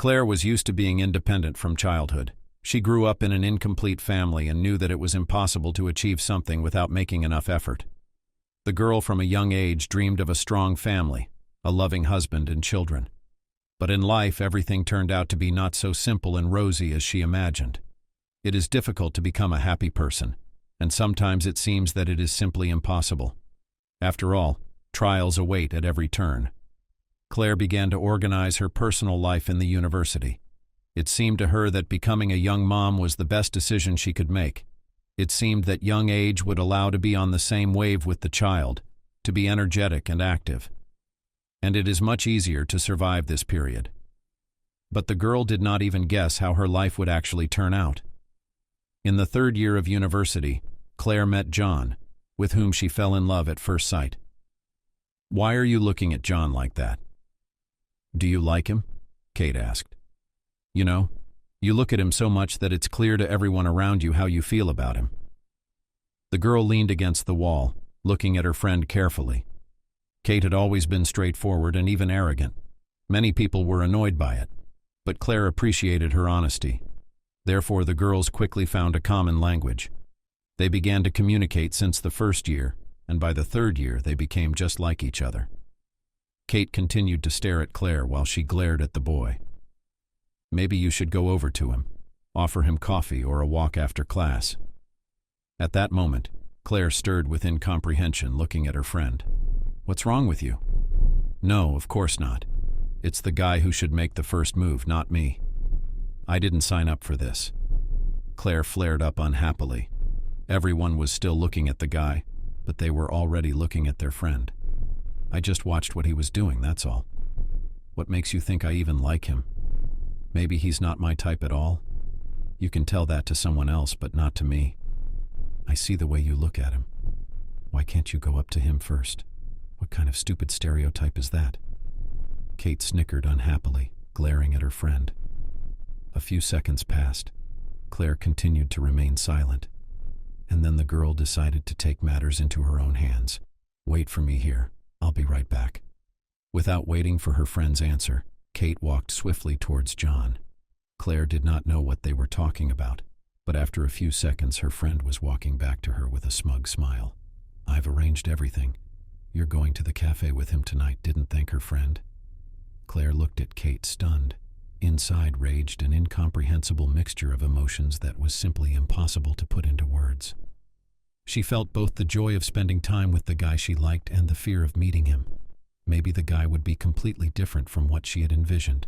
Claire was used to being independent from childhood. She grew up in an incomplete family and knew that it was impossible to achieve something without making enough effort. The girl from a young age dreamed of a strong family, a loving husband and children. But in life, everything turned out to be not so simple and rosy as she imagined. It is difficult to become a happy person, and sometimes it seems that it is simply impossible. After all, trials await at every turn. Claire began to organize her personal life in the university. It seemed to her that becoming a young mom was the best decision she could make. It seemed that young age would allow to be on the same wave with the child, to be energetic and active. And it is much easier to survive this period. But the girl did not even guess how her life would actually turn out. In the third year of university, Claire met John, with whom she fell in love at first sight. "Why are you looking at John like that?" "Do you like him?" Kate asked. "You know, you look at him so much that it's clear to everyone around you how you feel about him." The girl leaned against the wall, looking at her friend carefully. Kate had always been straightforward and even arrogant. Many people were annoyed by it, but Claire appreciated her honesty. Therefore, the girls quickly found a common language. They began to communicate since the first year, and by the third year they became just like each other. Kate continued to stare at Claire while she glared at the boy. "Maybe you should go over to him, offer him coffee or a walk after class." At that moment, Claire stirred with incomprehension, looking at her friend. "What's wrong with you?" "No, of course not. It's the guy who should make the first move, not me. I didn't sign up for this." Claire flared up unhappily. Everyone was still looking at the guy, but they were already looking at their friend. "I just watched what he was doing, that's all. What makes you think I even like him? Maybe he's not my type at all? You can tell that to someone else, but not to me. I see the way you look at him. Why can't you go up to him first? What kind of stupid stereotype is that?" Kate snickered unhappily, glaring at her friend. A few seconds passed. Claire continued to remain silent, and then the girl decided to take matters into her own hands. "Wait for me here. I'll be right back." Without waiting for her friend's answer, Kate walked swiftly towards John. Claire did not know what they were talking about, but after a few seconds her friend was walking back to her with a smug smile. "I've arranged everything. You're going to the cafe with him tonight," didn't thank her friend. Claire looked at Kate, stunned. Inside raged an incomprehensible mixture of emotions that was simply impossible to put into words. She felt both the joy of spending time with the guy she liked and the fear of meeting him. Maybe the guy would be completely different from what she had envisioned.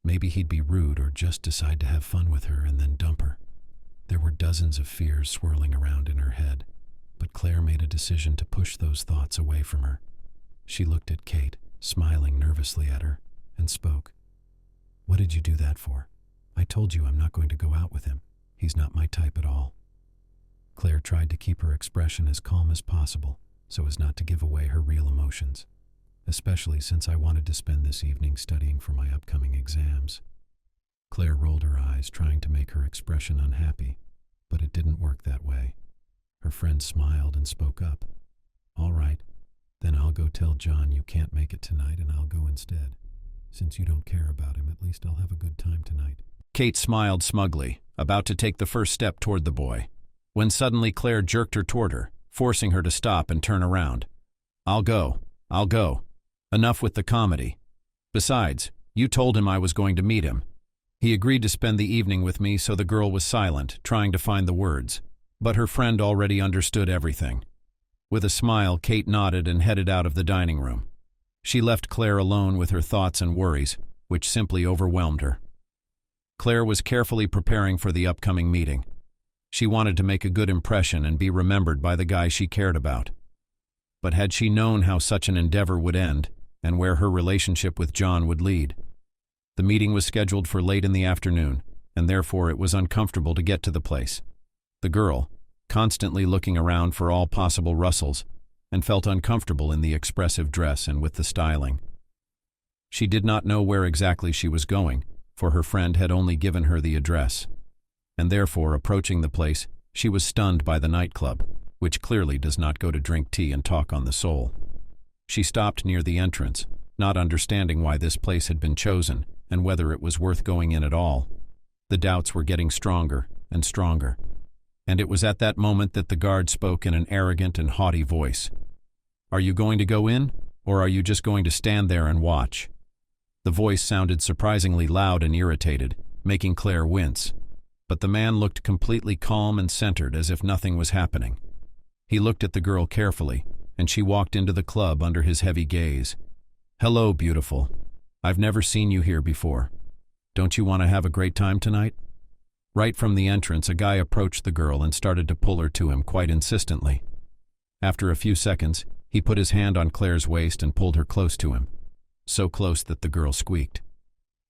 Maybe he'd be rude or just decide to have fun with her and then dump her. There were dozens of fears swirling around in her head, but Claire made a decision to push those thoughts away from her. She looked at Kate, smiling nervously at her, and spoke. "What did you do that for? I told you I'm not going to go out with him. He's not my type at all." Claire tried to keep her expression as calm as possible, so as not to give away her real emotions, especially since I wanted to spend this evening studying for my upcoming exams. Claire rolled her eyes, trying to make her expression unhappy, but it didn't work that way. Her friend smiled and spoke up. "All right, then I'll go tell John you can't make it tonight and I'll go instead. Since you don't care about him, at least I'll have a good time tonight." Kate smiled smugly, about to take the first step toward the boy, when suddenly Claire jerked her toward her, forcing her to stop and turn around. I'll go. Enough with the comedy. Besides, you told him I was going to meet him." He agreed to spend the evening with me, so the girl was silent, trying to find the words. But her friend already understood everything. With a smile, Kate nodded and headed out of the dining room. She left Claire alone with her thoughts and worries, which simply overwhelmed her. Claire was carefully preparing for the upcoming meeting. She wanted to make a good impression and be remembered by the guy she cared about. But had she known how such an endeavor would end, and where her relationship with John would lead? The meeting was scheduled for late in the afternoon, and therefore it was uncomfortable to get to the place. The girl, constantly looking around for all possible rustles, and felt uncomfortable in the expressive dress and with the styling. She did not know where exactly she was going, for her friend had only given her the address. And therefore, approaching the place, she was stunned by the nightclub, which clearly does not go to drink tea and talk on the soul. She stopped near the entrance, not understanding why this place had been chosen, and whether it was worth going in at all. The doubts were getting stronger and stronger. And it was at that moment that the guard spoke in an arrogant and haughty voice. "Are you going to go in, or are you just going to stand there and watch?" The voice sounded surprisingly loud and irritated, making Claire wince. But the man looked completely calm and centered, as if nothing was happening. He looked at the girl carefully, and she walked into the club under his heavy gaze. "Hello, beautiful. I've never seen you here before. Don't you want to have a great time tonight?" Right from the entrance, a guy approached the girl and started to pull her to him quite insistently. After a few seconds, he put his hand on Claire's waist and pulled her close to him. So close that the girl squeaked.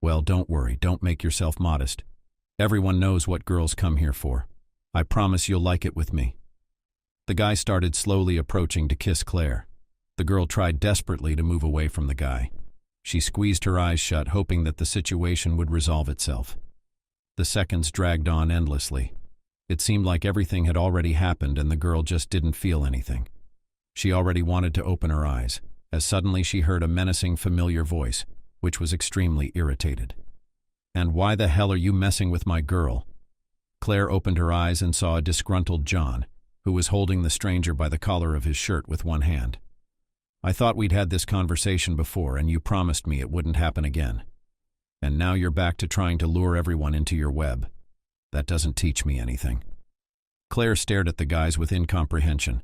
"Well, don't worry, don't make yourself modest. Everyone knows what girls come here for. I promise you'll like it with me." The guy started slowly approaching to kiss Claire. The girl tried desperately to move away from the guy. She squeezed her eyes shut, hoping that the situation would resolve itself. The seconds dragged on endlessly. It seemed like everything had already happened and the girl just didn't feel anything. She already wanted to open her eyes, as suddenly she heard a menacing, familiar voice, which was extremely irritated. "And why the hell are you messing with my girl?" Claire opened her eyes and saw a disgruntled John, who was holding the stranger by the collar of his shirt with one hand. "I thought we'd had this conversation before, and you promised me it wouldn't happen again. And now you're back to trying to lure everyone into your web. That doesn't teach me anything." Claire stared at the guys with incomprehension.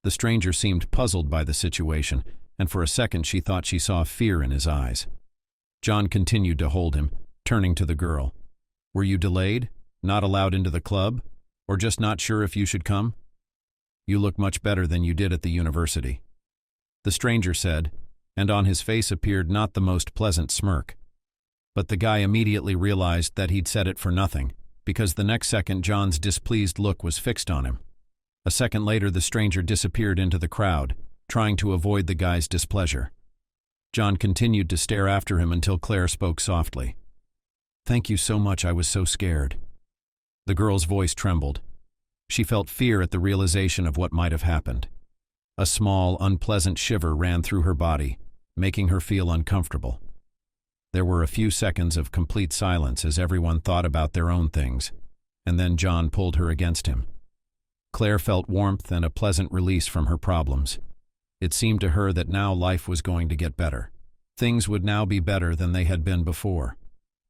The stranger seemed puzzled by the situation, and for a second she thought she saw fear in his eyes. John continued to hold him, turning to the girl. "Were you delayed? Not allowed into the club? Or just not sure if you should come? You look much better than you did at the university," the stranger said, and on his face appeared not the most pleasant smirk. But the guy immediately realized that he'd said it for nothing, because the next second John's displeased look was fixed on him. A second later, the stranger disappeared into the crowd, trying to avoid the guy's displeasure. John continued to stare after him until Claire spoke softly. "Thank you so much, I was so scared." The girl's voice trembled. She felt fear at the realization of what might have happened. A small, unpleasant shiver ran through her body, making her feel uncomfortable. There were a few seconds of complete silence as everyone thought about their own things, and then John pulled her against him. Claire felt warmth and a pleasant release from her problems. It seemed to her that now life was going to get better. Things would now be better than they had been before.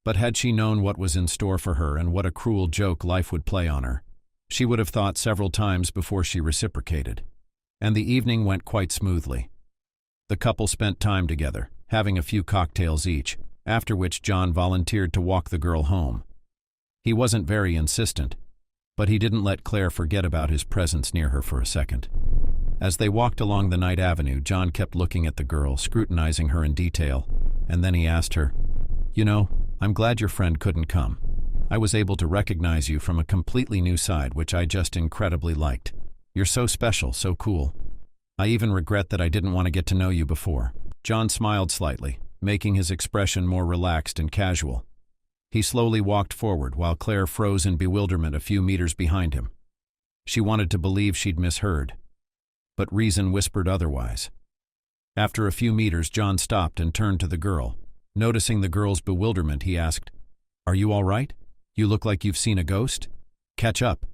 But had she known what was in store for her and what a cruel joke life would play on her, she would have thought several times before she reciprocated. And the evening went quite smoothly. The couple spent time together, having a few cocktails each, after which John volunteered to walk the girl home. He wasn't very insistent, but he didn't let Claire forget about his presence near her for a second. As they walked along the night avenue, John kept looking at the girl, scrutinizing her in detail, and then he asked her, "You know, I'm glad your friend couldn't come. I was able to recognize you from a completely new side, which I just incredibly liked. You're so special, so cool. I even regret that I didn't want to get to know you before." John smiled slightly, making his expression more relaxed and casual. He slowly walked forward while Claire froze in bewilderment a few meters behind him. She wanted to believe she'd misheard, but reason whispered otherwise. After a few meters, John stopped and turned to the girl. Noticing the girl's bewilderment, he asked, "Are you all right? You look like you've seen a ghost? Catch up."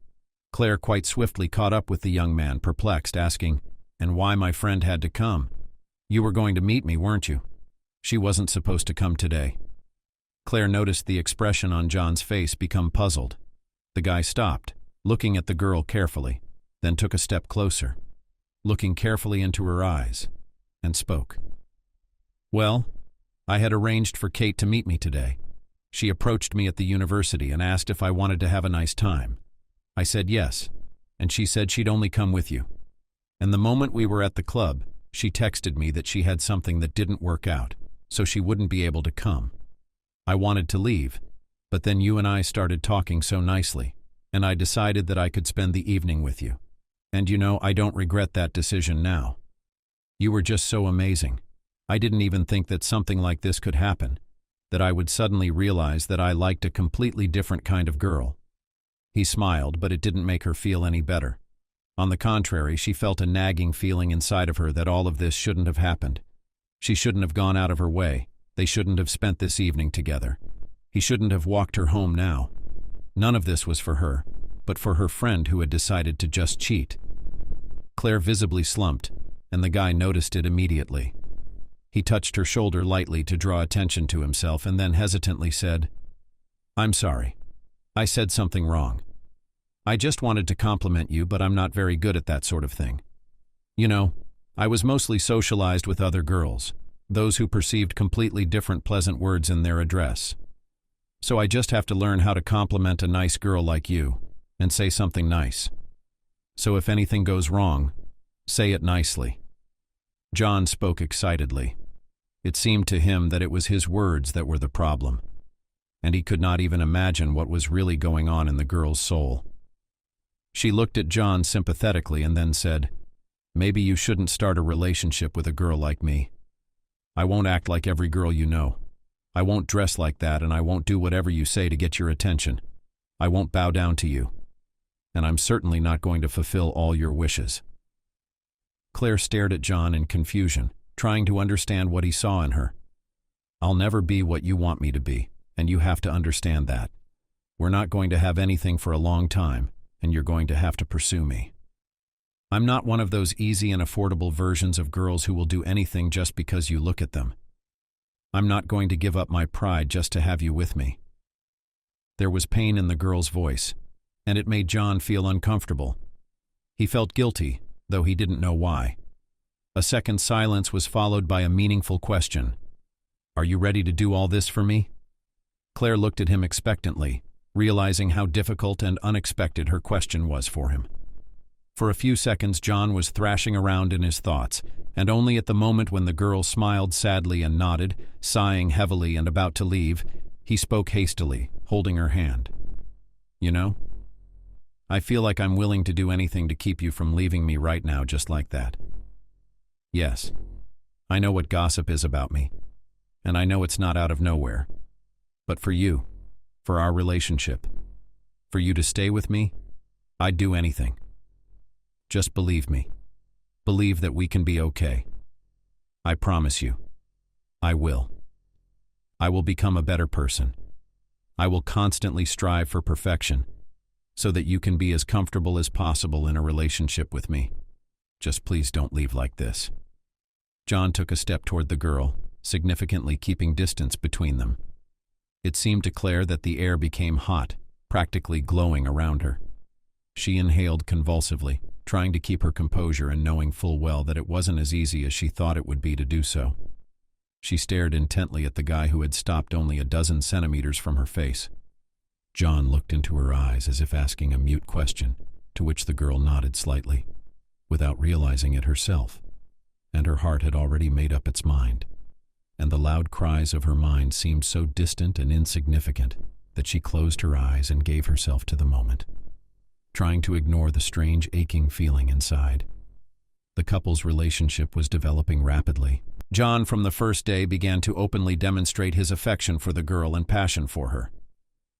Claire quite swiftly caught up with the young man, perplexed, asking, "And why my friend had to come? You were going to meet me, weren't you? She wasn't supposed to come today." Claire noticed the expression on John's face become puzzled. The guy stopped, looking at the girl carefully, then took a step closer, looking carefully into her eyes, and spoke. "Well, I had arranged for Kate to meet me today. She approached me at the university and asked if I wanted to have a nice time. I said yes, and she said she'd only come with you. And the moment we were at the club, she texted me that she had something that didn't work out, so she wouldn't be able to come. I wanted to leave, but then you and I started talking so nicely, and I decided that I could spend the evening with you. And you know, I don't regret that decision now. You were just so amazing. I didn't even think that something like this could happen, that I would suddenly realize that I liked a completely different kind of girl." He smiled, but it didn't make her feel any better. On the contrary, she felt a nagging feeling inside of her that all of this shouldn't have happened. She shouldn't have gone out of her way, They shouldn't have spent this evening together. He shouldn't have walked her home now. None of this was for her, but for her friend who had decided to just cheat. Claire visibly slumped, and the guy noticed it immediately. He touched her shoulder lightly to draw attention to himself and then hesitantly said, "I'm sorry. I said something wrong. I just wanted to compliment you, but I'm not very good at that sort of thing. You know, I was mostly socialized with other girls, those who perceived completely different pleasant words in their address. So I just have to learn how to compliment a nice girl like you and say something nice. So if anything goes wrong, say it nicely." John spoke excitedly. It seemed to him that it was his words that were the problem, and he could not even imagine what was really going on in the girl's soul. She looked at John sympathetically and then said, "Maybe you shouldn't start a relationship with a girl like me. I won't act like every girl you know. I won't dress like that, and I won't do whatever you say to get your attention. I won't bow down to you. And I'm certainly not going to fulfill all your wishes." Claire stared at John in confusion, trying to understand what he saw in her. "I'll never be what you want me to be, and you have to understand that. We're not going to have anything for a long time, and you're going to have to pursue me. I'm not one of those easy and affordable versions of girls who will do anything just because you look at them. I'm not going to give up my pride just to have you with me." There was pain in the girl's voice, and it made John feel uncomfortable. He felt guilty, though he didn't know why. A second silence was followed by a meaningful question. "Are you ready to do all this for me?" Claire looked at him expectantly, realizing how difficult and unexpected her question was for him. For a few seconds John was thrashing around in his thoughts, and only at the moment when the girl smiled sadly and nodded, sighing heavily and about to leave, he spoke hastily, holding her hand. "You know, I feel like I'm willing to do anything to keep you from leaving me right now just like that. Yes, I know what gossip is about me, and I know it's not out of nowhere. But for you, for our relationship, for you to stay with me, I'd do anything. Just believe me. Believe that we can be okay. I promise you. I will. I will become a better person. I will constantly strive for perfection, so that you can be as comfortable as possible in a relationship with me. Just please don't leave like this." John took a step toward the girl, significantly keeping distance between them. It seemed to Claire that the air became hot, practically glowing around her. She inhaled convulsively, trying to keep her composure and knowing full well that it wasn't as easy as she thought it would be to do so. She stared intently at the guy who had stopped only a dozen centimeters from her face. John looked into her eyes as if asking a mute question, to which the girl nodded slightly, without realizing it herself, and her heart had already made up its mind, and the loud cries of her mind seemed so distant and insignificant that she closed her eyes and gave herself to the moment, trying to ignore the strange aching feeling inside. The couple's relationship was developing rapidly. John from the first day began to openly demonstrate his affection for the girl and passion for her.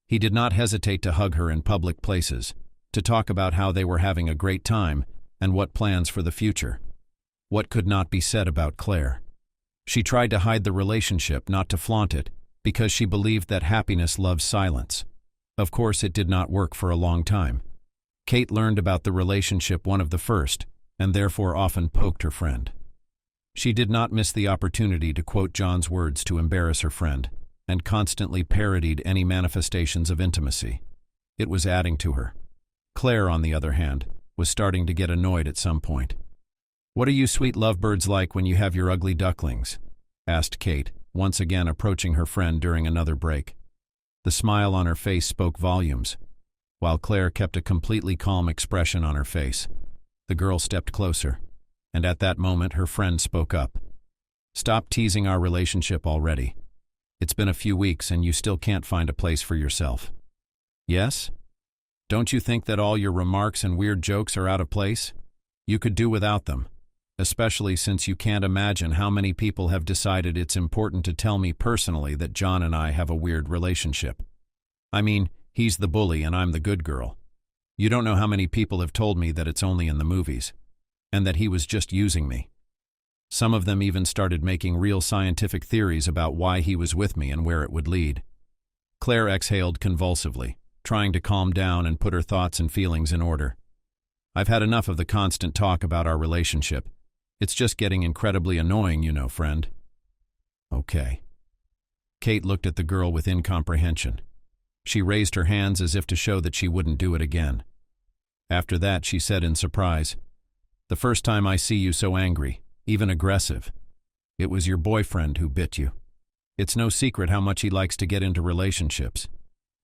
He did not hesitate to hug her in public places, to talk about how they were having a great time and what plans for the future. What could not be said about Claire? She tried to hide the relationship, not to flaunt it, because she believed that happiness loves silence. Of course, it did not work for a long time. Kate learned about the relationship one of the first, and therefore often poked her friend. She did not miss the opportunity to quote John's words to embarrass her friend, and constantly parodied any manifestations of intimacy. It was adding to her. Claire, on the other hand, was starting to get annoyed at some point. "What are you sweet lovebirds like when you have your ugly ducklings?" asked Kate, once again approaching her friend during another break. The smile on her face spoke volumes, while Claire kept a completely calm expression on her face. The girl stepped closer, and at that moment her friend spoke up. "Stop teasing our relationship already. It's been a few weeks and you still can't find a place for yourself. Yes? Don't you think that all your remarks and weird jokes are out of place? You could do without them, especially since you can't imagine how many people have decided it's important to tell me personally that John and I have a weird relationship. I mean, he's the bully and I'm the good girl. You don't know how many people have told me that it's only in the movies, and that he was just using me. Some of them even started making real scientific theories about why he was with me and where it would lead. Claire exhaled convulsively, trying to calm down and put her thoughts and feelings in order. I've had enough of the constant talk about our relationship. It's just getting incredibly annoying, you know, friend. Okay. Kate looked at the girl with incomprehension. She raised her hands as if to show that she wouldn't do it again. After that, she said in surprise, "The first time I see you so angry, even aggressive. It was your boyfriend who bit you. It's no secret how much he likes to get into relationships.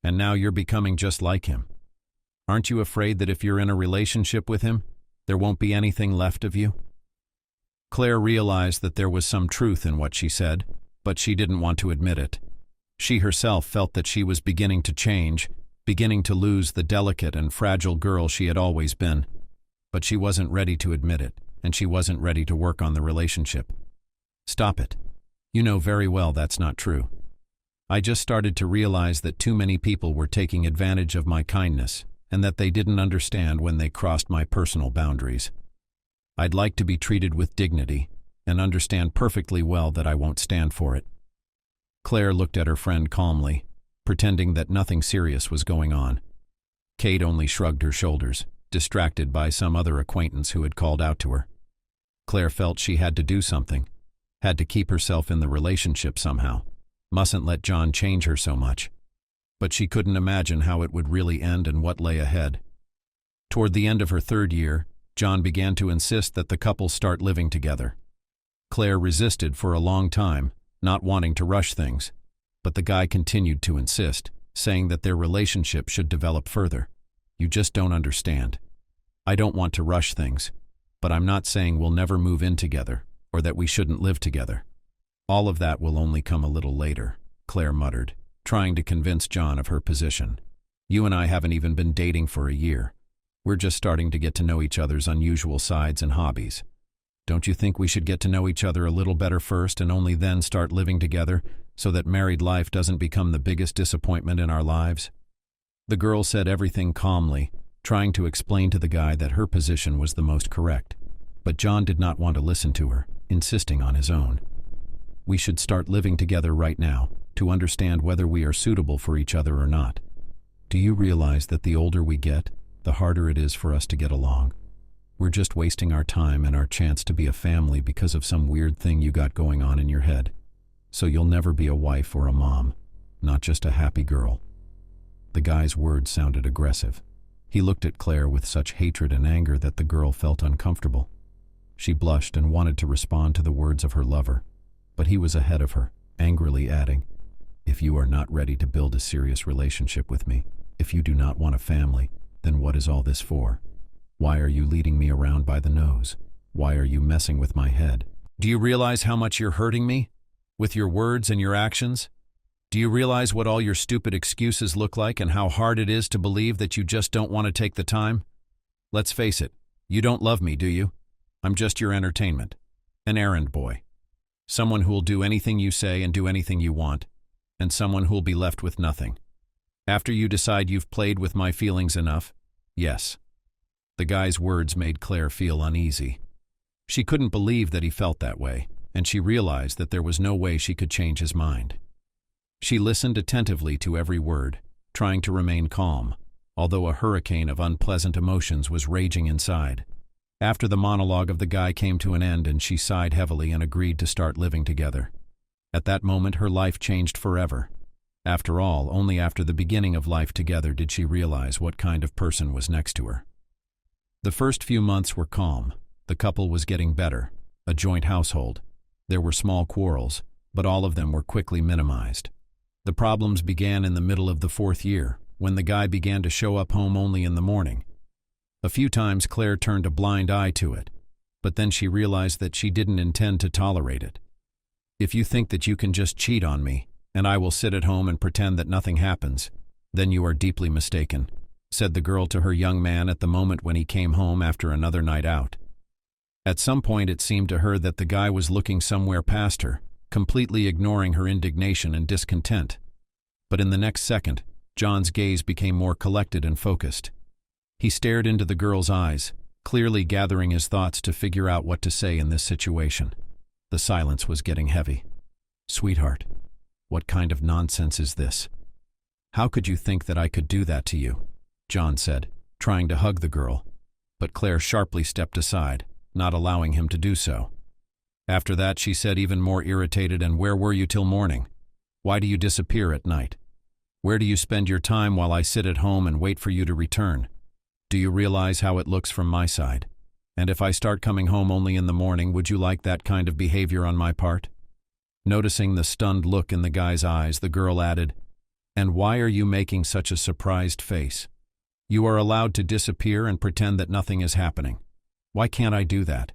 And now you're becoming just like him. Aren't you afraid that if you're in a relationship with him, there won't be anything left of you?" Claire realized that there was some truth in what she said, but she didn't want to admit it. She herself felt that she was beginning to change, beginning to lose the delicate and fragile girl she had always been. But she wasn't ready to admit it, and she wasn't ready to work on the relationship. "Stop it. You know very well that's not true. I just started to realize that too many people were taking advantage of my kindness, and that they didn't understand when they crossed my personal boundaries. I'd like to be treated with dignity, and understand perfectly well that I won't stand for it." Claire looked at her friend calmly, pretending that nothing serious was going on. Kate only shrugged her shoulders, distracted by some other acquaintance who had called out to her. Claire felt she had to do something, had to keep herself in the relationship somehow, mustn't let John change her so much. But she couldn't imagine how it would really end and what lay ahead. Toward the end of her 3rd year, John began to insist that the couple start living together. Claire resisted for a long time, not wanting to rush things, but the guy continued to insist, saying that their relationship should develop further. "You just don't understand. I don't want to rush things, but I'm not saying we'll never move in together, or that we shouldn't live together. All of that will only come a little later," Claire muttered, trying to convince John of her position. "You and I haven't even been dating for a year. We're just starting to get to know each other's unusual sides and hobbies. Don't you think we should get to know each other a little better first and only then start living together so that married life doesn't become the biggest disappointment in our lives?" The girl said everything calmly, trying to explain to the guy that her position was the most correct. But John did not want to listen to her, insisting on his own. "We should start living together right now, to understand whether we are suitable for each other or not. Do you realize that the older we get, the harder it is for us to get along? We're just wasting our time and our chance to be a family because of some weird thing you got going on in your head. So you'll never be a wife or a mom, not just a happy girl." The guy's words sounded aggressive. He looked at Claire with such hatred and anger that the girl felt uncomfortable. She blushed and wanted to respond to the words of her lover, but he was ahead of her, angrily adding, "If you are not ready to build a serious relationship with me, if you do not want a family, then what is all this for? Why are you leading me around by the nose? Why are you messing with my head? Do you realize how much you're hurting me? With your words and your actions? Do you realize what all your stupid excuses look like and how hard it is to believe that you just don't want to take the time? Let's face it, you don't love me, do you? I'm just your entertainment. An errand boy. Someone who'll do anything you say and do anything you want, and someone who'll be left with nothing. After you decide you've played with my feelings enough, yes." The guy's words made Claire feel uneasy. She couldn't believe that he felt that way, and she realized that there was no way she could change his mind. She listened attentively to every word, trying to remain calm, although a hurricane of unpleasant emotions was raging inside. After the monologue of the guy came to an end and she sighed heavily and agreed to start living together. At that moment her life changed forever. After all, only after the beginning of life together did she realize what kind of person was next to her. The first few months were calm. The couple was getting better, a joint household. There were small quarrels, but all of them were quickly minimized. The problems began in the middle of the 4th year, when the guy began to show up home only in the morning. A few times Claire turned a blind eye to it, but then she realized that she didn't intend to tolerate it. "If you think that you can just cheat on me, and I will sit at home and pretend that nothing happens, then you are deeply mistaken," said the girl to her young man at the moment when he came home after another night out. At some point it seemed to her that the guy was looking somewhere past her, completely ignoring her indignation and discontent. But in the next second, John's gaze became more collected and focused. He stared into the girl's eyes, clearly gathering his thoughts to figure out what to say in this situation. The silence was getting heavy. "Sweetheart, what kind of nonsense is this? How could you think that I could do that to you?" John said, trying to hug the girl, but Claire sharply stepped aside, not allowing him to do so. After that, she said, even more irritated, "And where were you till morning? Why do you disappear at night? Where do you spend your time while I sit at home and wait for you to return? Do you realize how it looks from my side? And if I start coming home only in the morning, would you like that kind of behavior on my part?" Noticing the stunned look in the guy's eyes, the girl added, "And why are you making such a surprised face? You are allowed to disappear and pretend that nothing is happening. Why can't I do that?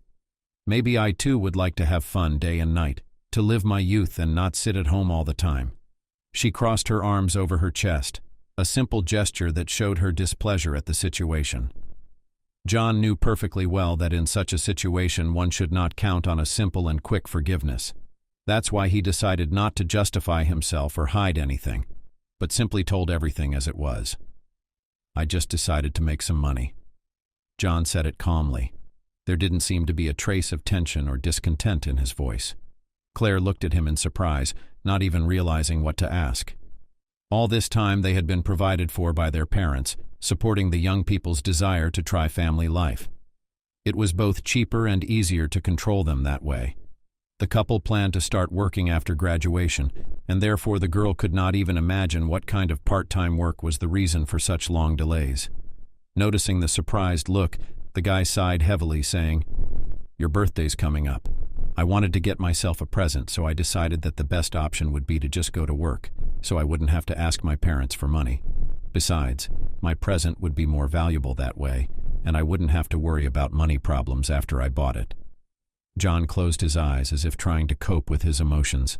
Maybe I too would like to have fun day and night, to live my youth and not sit at home all the time." She crossed her arms over her chest, a simple gesture that showed her displeasure at the situation. John knew perfectly well that in such a situation one should not count on a simple and quick forgiveness. That's why he decided not to justify himself or hide anything, but simply told everything as it was. "I just decided to make some money." John said it calmly. There didn't seem to be a trace of tension or discontent in his voice. Claire looked at him in surprise, not even realizing what to ask. All this time they had been provided for by their parents, supporting the young people's desire to try family life. It was both cheaper and easier to control them that way. The couple planned to start working after graduation, and therefore the girl could not even imagine what kind of part-time work was the reason for such long delays. Noticing the surprised look, the guy sighed heavily, saying, "Your birthday's coming up. I wanted to get myself a present, so I decided that the best option would be to just go to work, so I wouldn't have to ask my parents for money. Besides, my present would be more valuable that way, and I wouldn't have to worry about money problems after I bought it." John closed his eyes as if trying to cope with his emotions,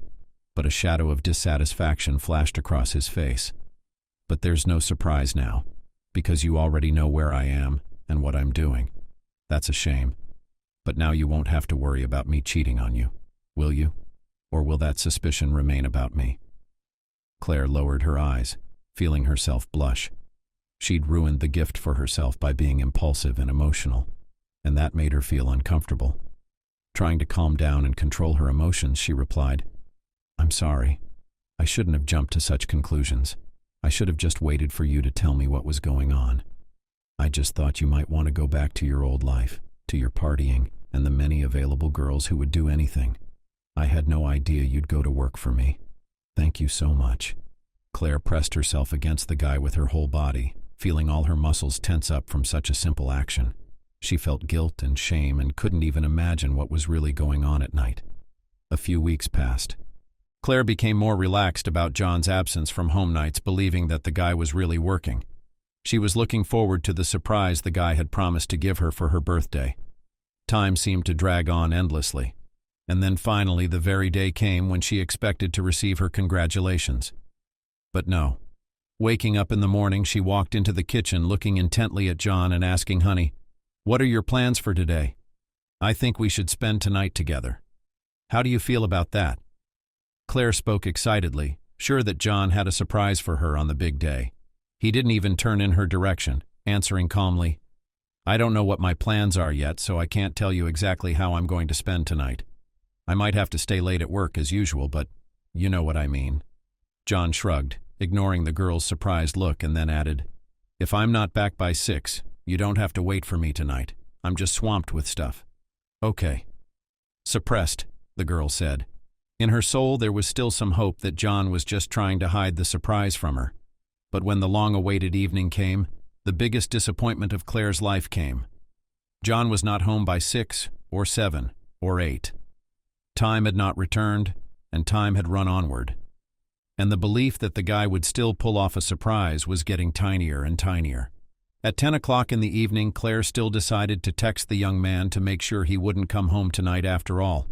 but a shadow of dissatisfaction flashed across his face. "But there's no surprise now, because you already know where I am and what I'm doing. That's a shame. But now you won't have to worry about me cheating on you, will you? Or will that suspicion remain about me?" Claire lowered her eyes, feeling herself blush. She'd ruined the gift for herself by being impulsive and emotional, and that made her feel uncomfortable. Trying to calm down and control her emotions, she replied, "I'm sorry. I shouldn't have jumped to such conclusions. I should have just waited for you to tell me what was going on. I just thought you might want to go back to your old life, to your partying, and the many available girls who would do anything. I had no idea you'd go to work for me. Thank you so much." Claire pressed herself against the guy with her whole body, feeling all her muscles tense up from such a simple action. She felt guilt and shame and couldn't even imagine what was really going on at night. A few weeks passed. Claire became more relaxed about John's absence from home nights, believing that the guy was really working. She was looking forward to the surprise the guy had promised to give her for her birthday. Time seemed to drag on endlessly, and then finally the very day came when she expected to receive her congratulations. But no. Waking up in the morning, she walked into the kitchen looking intently at John and asking, "Honey, what are your plans for today? I think we should spend tonight together. How do you feel about that?" Claire spoke excitedly, sure that John had a surprise for her on the big day. He didn't even turn in her direction, answering calmly, "I don't know what my plans are yet, so I can't tell you exactly how I'm going to spend tonight. I might have to stay late at work as usual, but you know what I mean." John shrugged, ignoring the girl's surprised look, and then added, "If I'm not back by 6, you don't have to wait for me tonight. I'm just swamped with stuff." "Okay." Suppressed, the girl said. In her soul there was still some hope that John was just trying to hide the surprise from her. But when the long-awaited evening came, the biggest disappointment of Claire's life came. John was not home by 6 or 7 or 8. Time had not returned, and time had run onward. And the belief that the guy would still pull off a surprise was getting tinier and tinier. At 10 o'clock in the evening, Claire still decided to text the young man to make sure he wouldn't come home tonight after all.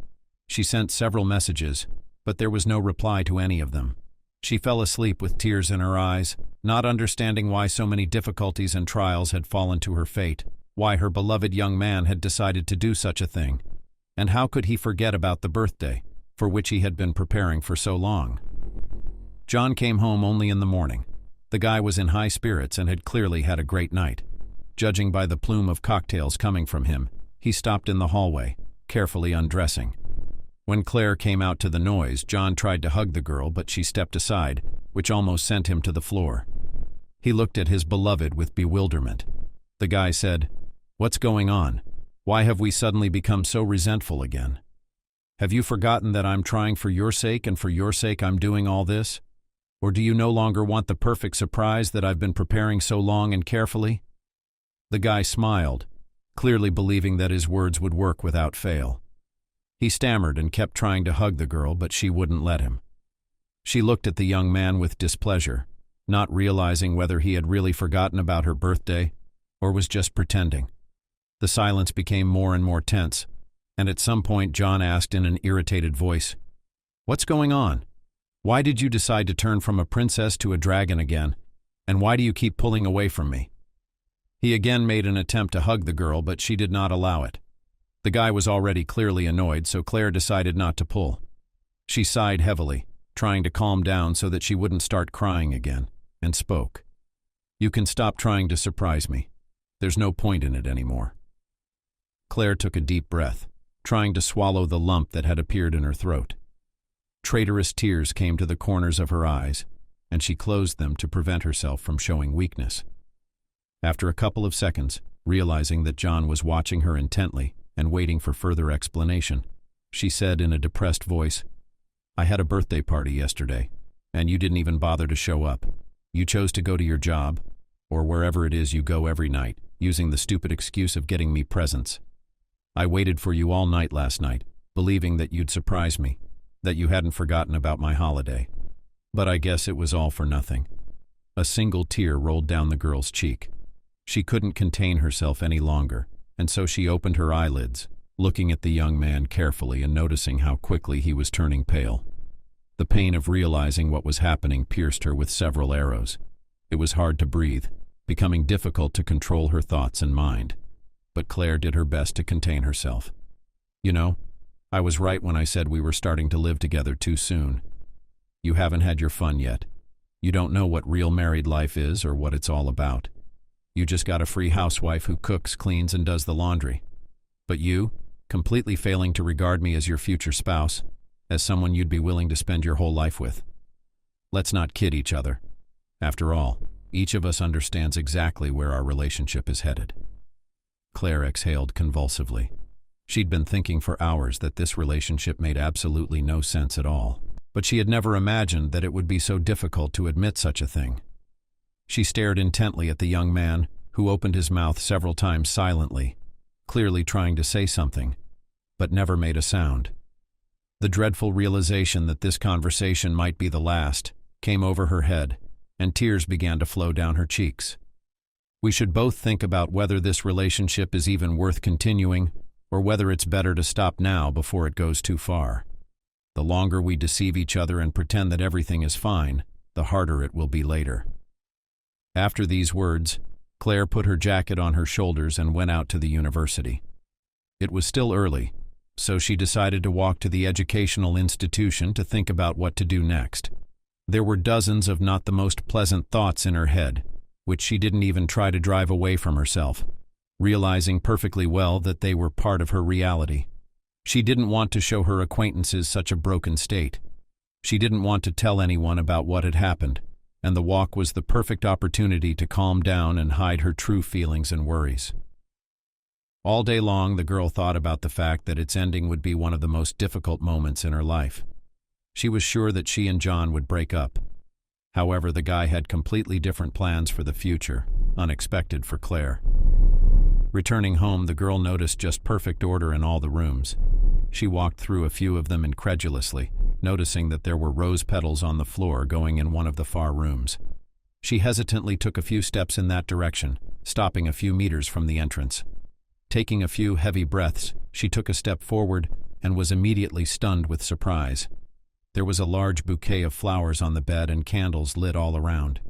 She sent several messages, but there was no reply to any of them. She fell asleep with tears in her eyes, not understanding why so many difficulties and trials had fallen to her fate, why her beloved young man had decided to do such a thing, and how could he forget about the birthday, for which he had been preparing for so long. John came home only in the morning. The guy was in high spirits and had clearly had a great night. Judging by the plume of cocktails coming from him, he stopped in the hallway, carefully undressing. When Claire came out to the noise, John tried to hug the girl, but she stepped aside, which almost sent him to the floor. He looked at his beloved with bewilderment. The guy said, "What's going on? Why have we suddenly become so resentful again? Have you forgotten that I'm trying for your sake, and for your sake I'm doing all this? Or do you no longer want the perfect surprise that I've been preparing so long and carefully?" The guy smiled, clearly believing that his words would work without fail. He stammered and kept trying to hug the girl, but she wouldn't let him. She looked at the young man with displeasure, not realizing whether he had really forgotten about her birthday or was just pretending. The silence became more and more tense, and at some point John asked in an irritated voice, "What's going on? Why did you decide to turn from a princess to a dragon again, and why do you keep pulling away from me?" He again made an attempt to hug the girl, but she did not allow it. The guy was already clearly annoyed, so Claire decided not to pull. She sighed heavily, trying to calm down so that she wouldn't start crying again, and spoke. "You can stop trying to surprise me. There's no point in it anymore." Claire took a deep breath, trying to swallow the lump that had appeared in her throat. Traitorous tears came to the corners of her eyes, and she closed them to prevent herself from showing weakness. After a couple of seconds, realizing that John was watching her intently and waiting for further explanation, she said in a depressed voice, "I had a birthday party yesterday, and you didn't even bother to show up. You chose to go to your job, or wherever it is you go every night, using the stupid excuse of getting me presents. I waited for you all night last night, believing that you'd surprise me, that you hadn't forgotten about my holiday. But I guess it was all for nothing." A single tear rolled down the girl's cheek. She couldn't contain herself any longer, and so she opened her eyelids, looking at the young man carefully and noticing how quickly he was turning pale. The pain of realizing what was happening pierced her with several arrows. It was hard to breathe, becoming difficult to control her thoughts and mind. But Claire did her best to contain herself. "You know, I was right when I said we were starting to live together too soon. You haven't had your fun yet. You don't know what real married life is or what it's all about. You just got a free housewife who cooks, cleans, and does the laundry. But you, completely failing to regard me as your future spouse, as someone you'd be willing to spend your whole life with. Let's not kid each other. After all, each of us understands exactly where our relationship is headed." Claire exhaled convulsively. She'd been thinking for hours that this relationship made absolutely no sense at all, but she had never imagined that it would be so difficult to admit such a thing. She stared intently at the young man, who opened his mouth several times silently, clearly trying to say something, but never made a sound. The dreadful realization that this conversation might be the last came over her head, and tears began to flow down her cheeks. "We should both think about whether this relationship is even worth continuing, or whether it's better to stop now before it goes too far. The longer we deceive each other and pretend that everything is fine, the harder it will be later." After these words, Claire put her jacket on her shoulders and went out to the university. It was still early, so she decided to walk to the educational institution to think about what to do next. There were dozens of not the most pleasant thoughts in her head, which she didn't even try to drive away from herself, realizing perfectly well that they were part of her reality. She didn't want to show her acquaintances such a broken state. She didn't want to tell anyone about what had happened, and the walk was the perfect opportunity to calm down and hide her true feelings and worries. All day long, the girl thought about the fact that its ending would be one of the most difficult moments in her life. She was sure that she and John would break up. However, the guy had completely different plans for the future, unexpected for Claire. Returning home, the girl noticed just perfect order in all the rooms. She walked through a few of them incredulously, noticing that there were rose petals on the floor going in one of the far rooms. She hesitantly took a few steps in that direction, stopping a few meters from the entrance. Taking a few heavy breaths, she took a step forward and was immediately stunned with surprise. There was a large bouquet of flowers on the bed and candles lit all around.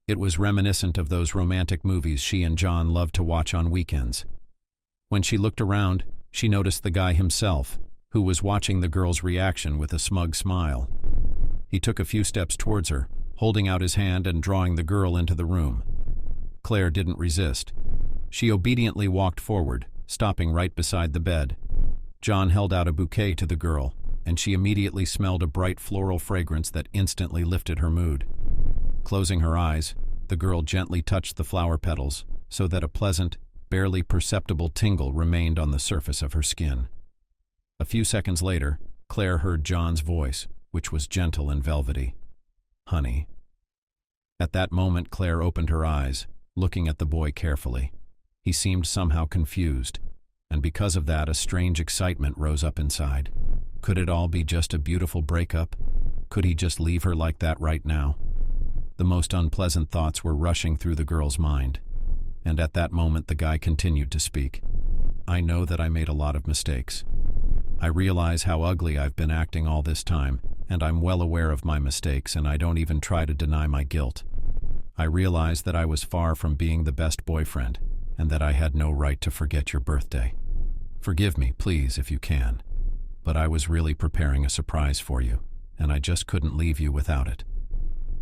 It was reminiscent of those romantic movies she and John loved to watch on weekends. When she looked around, she noticed the guy himself, who was watching the girl's reaction with a smug smile. He took a few steps towards her, holding out his hand and drawing the girl into the room. Claire didn't resist. She obediently walked forward, stopping right beside the bed. John held out a bouquet to the girl, and she immediately smelled a bright floral fragrance that instantly lifted her mood. Closing her eyes, the girl gently touched the flower petals so that a pleasant, barely perceptible tingle remained on the surface of her skin. A few seconds later, Claire heard John's voice, which was gentle and velvety. "Honey." At that moment, Claire opened her eyes, looking at the boy carefully. He seemed somehow confused, and because of that, a strange excitement rose up inside. Could it all be just a beautiful breakup? Could he just leave her like that right now? The most unpleasant thoughts were rushing through the girl's mind. And at that moment, the guy continued to speak. "I know that I made a lot of mistakes. I realize how ugly I've been acting all this time, and I'm well aware of my mistakes, and I don't even try to deny my guilt. I realize that I was far from being the best boyfriend, and that I had no right to forget your birthday. Forgive me, please, if you can. But I was really preparing a surprise for you, and I just couldn't leave you without it.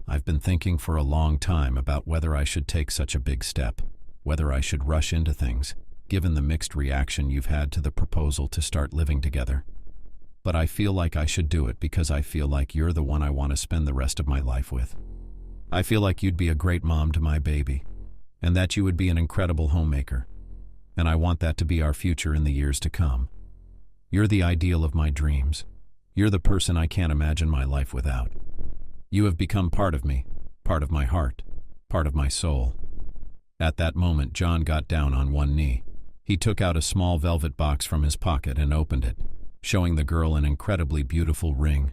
I've been thinking for a long time about whether I should take such a big step, whether I should rush into things, given the mixed reaction you've had to the proposal to start living together. But I feel like I should do it because I feel like you're the one I want to spend the rest of my life with. I feel like you'd be a great mom to my baby, and that you would be an incredible homemaker. And I want that to be our future in the years to come. You're the ideal of my dreams. You're the person I can't imagine my life without. You have become part of me, part of my heart, part of my soul." At that moment, John got down on one knee. He took out a small velvet box from his pocket and opened it, showing the girl an incredibly beautiful ring.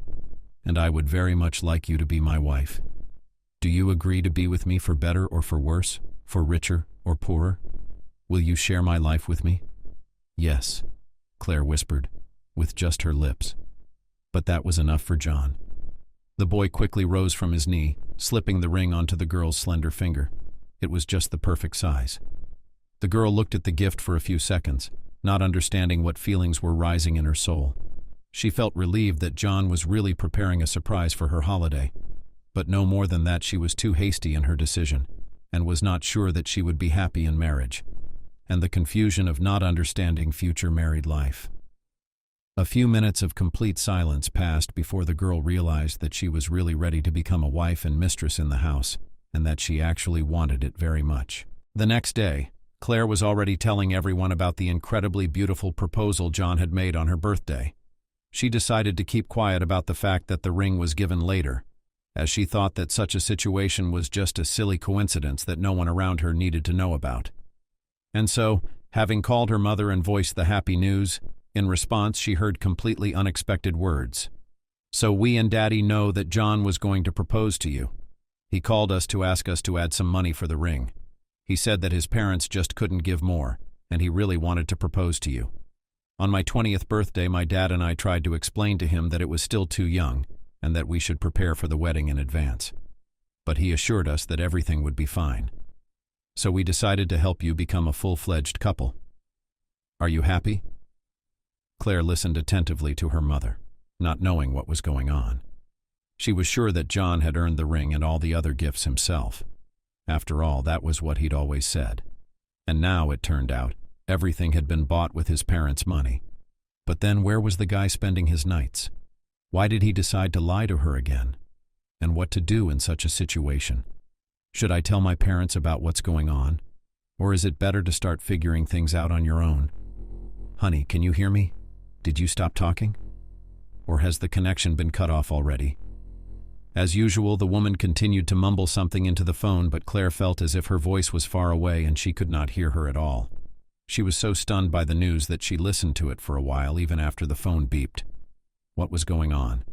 "And I would very much like you to be my wife. Do you agree to be with me for better or for worse, for richer or poorer? Will you share my life with me?" "Yes," Claire whispered, with just her lips. But that was enough for John. The boy quickly rose from his knee, slipping the ring onto the girl's slender finger. It was just the perfect size. The girl looked at the gift for a few seconds, not understanding what feelings were rising in her soul. She felt relieved that John was really preparing a surprise for her holiday. But no more than that, she was too hasty in her decision, and was not sure that she would be happy in marriage, and the confusion of not understanding future married life. A few minutes of complete silence passed before the girl realized that she was really ready to become a wife and mistress in the house, and that she actually wanted it very much. The next day, Claire was already telling everyone about the incredibly beautiful proposal John had made on her birthday. She decided to keep quiet about the fact that the ring was given later, as she thought that such a situation was just a silly coincidence that no one around her needed to know about. And so, having called her mother and voiced the happy news, in response she heard completely unexpected words. "So we and Daddy know that John was going to propose to you. He called us to ask us to add some money for the ring. He said that his parents just couldn't give more, and he really wanted to propose to you. On my 20th birthday, my dad and I tried to explain to him that it was still too young, and that we should prepare for the wedding in advance. But he assured us that everything would be fine. So we decided to help you become a full-fledged couple. Are you happy?" Claire listened attentively to her mother, not knowing what was going on. She was sure that John had earned the ring and all the other gifts himself. After all, that was what he'd always said. And now, it turned out, everything had been bought with his parents' money. But then where was the guy spending his nights? Why did he decide to lie to her again? And what to do in such a situation? Should I tell my parents about what's going on? Or is it better to start figuring things out on your own? Honey, can you hear me? Did you stop talking? Or has the connection been cut off already? As usual, the woman continued to mumble something into the phone, but Claire felt as if her voice was far away and she could not hear her at all. She was so stunned by the news that she listened to it for a while, even after the phone beeped. What was going on?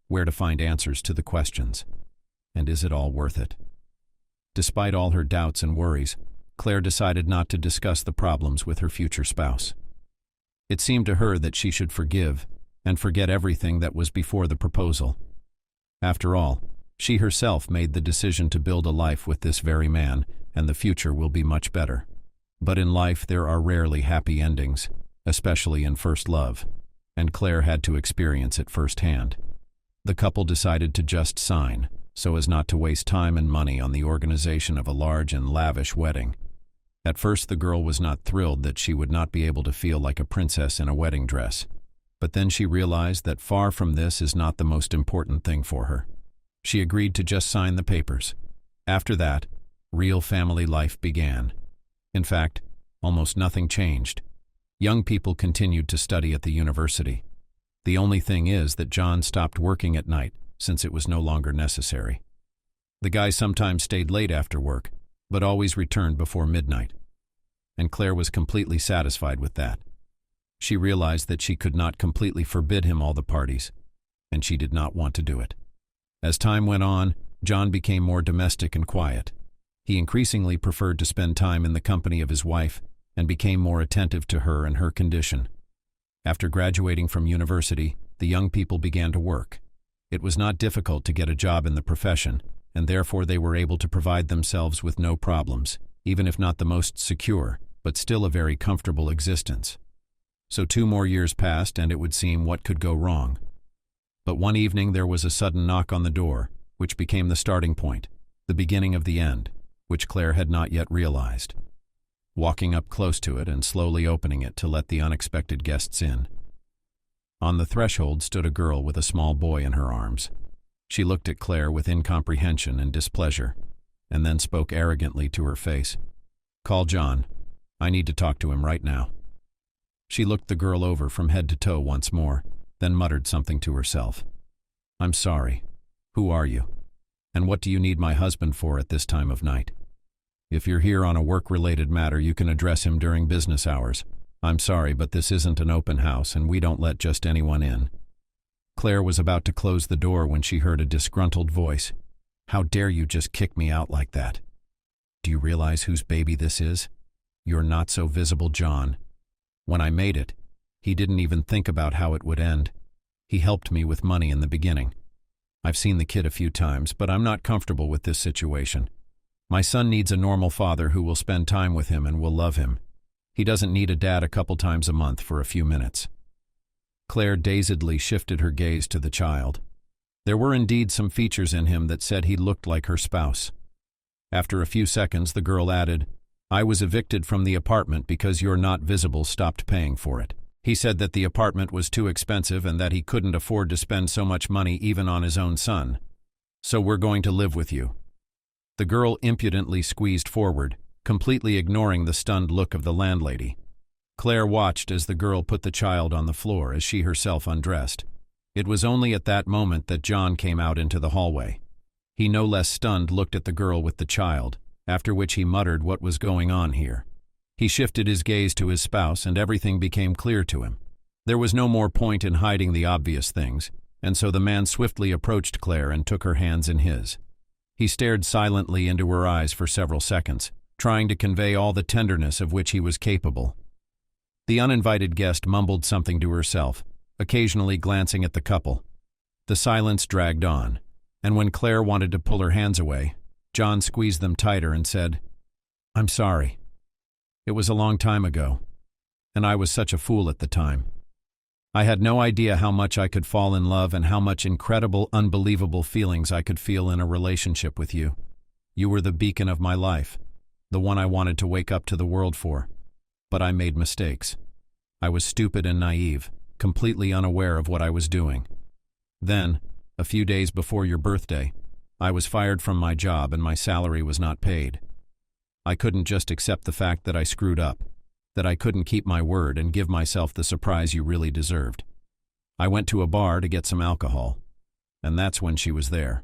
Where to find answers to the questions? And is it all worth it? Despite all her doubts and worries, Claire decided not to discuss the problems with her future spouse. It seemed to her that she should forgive and forget everything that was before the proposal. After all, she herself made the decision to build a life with this very man, and the future will be much better. But in life there are rarely happy endings, especially in first love, and Claire had to experience it firsthand. The couple decided to just sign, so as not to waste time and money on the organization of a large and lavish wedding. At first the girl was not thrilled that she would not be able to feel like a princess in a wedding dress. But then she realized that far from this is not the most important thing for her. She agreed to just sign the papers. After that, real family life began. In fact, almost nothing changed. Young people continued to study at the university. The only thing is that John stopped working at night since it was no longer necessary. The guy sometimes stayed late after work, but always returned before midnight. And Claire was completely satisfied with that. She realized that she could not completely forbid him all the parties, and she did not want to do it. As time went on, John became more domestic and quiet. He increasingly preferred to spend time in the company of his wife and became more attentive to her and her condition. After graduating from university, the young people began to work. It was not difficult to get a job in the profession, and therefore they were able to provide themselves with no problems, even if not the most secure, but still a very comfortable existence. So 2 more years passed, and it would seem what could go wrong. But one evening there was a sudden knock on the door, which became the starting point, the beginning of the end, which Claire had not yet realized. Walking up close to it and slowly opening it to let the unexpected guests in. On the threshold stood a girl with a small boy in her arms. She looked at Claire with incomprehension and displeasure, and then spoke arrogantly to her face. "Call John. I need to talk to him right now." She looked the girl over from head to toe once more, then muttered something to herself. "I'm sorry. Who are you? And what do you need my husband for at this time of night? If you're here on a work-related matter, you can address him during business hours. I'm sorry, but this isn't an open house, and we don't let just anyone in." Claire was about to close the door when she heard a disgruntled voice. "How dare you just kick me out like that? Do you realize whose baby this is? You're not so visible, John. When I made it, he didn't even think about how it would end. He helped me with money in the beginning. I've seen the kid a few times, but I'm not comfortable with this situation. My son needs a normal father who will spend time with him and will love him. He doesn't need a dad a couple times a month for a few minutes." Claire dazedly shifted her gaze to the child. There were indeed some features in him that said he looked like her spouse. After a few seconds, the girl added, "I was evicted from the apartment because You're Not Visible stopped paying for it. He said that the apartment was too expensive and that he couldn't afford to spend so much money even on his own son. So we're going to live with you." The girl impudently squeezed forward, completely ignoring the stunned look of the landlady. Claire watched as the girl put the child on the floor as she herself undressed. It was only at that moment that John came out into the hallway. He, no less stunned, looked at the girl with the child, after which he muttered what was going on here. He shifted his gaze to his spouse and everything became clear to him. There was no more point in hiding the obvious things, and so the man swiftly approached Claire and took her hands in his. He stared silently into her eyes for several seconds, trying to convey all the tenderness of which he was capable. The uninvited guest mumbled something to herself, occasionally glancing at the couple. The silence dragged on, and when Claire wanted to pull her hands away, John squeezed them tighter and said, "I'm sorry. It was a long time ago, and I was such a fool at the time. I had no idea how much I could fall in love and how much incredible, unbelievable feelings I could feel in a relationship with you. You were the beacon of my life, the one I wanted to wake up to the world for. But I made mistakes. I was stupid and naive, completely unaware of what I was doing. Then, a few days before your birthday, I was fired from my job and my salary was not paid. I couldn't just accept the fact that I screwed up, that I couldn't keep my word and give myself the surprise you really deserved. I went to a bar to get some alcohol, and that's when she was there."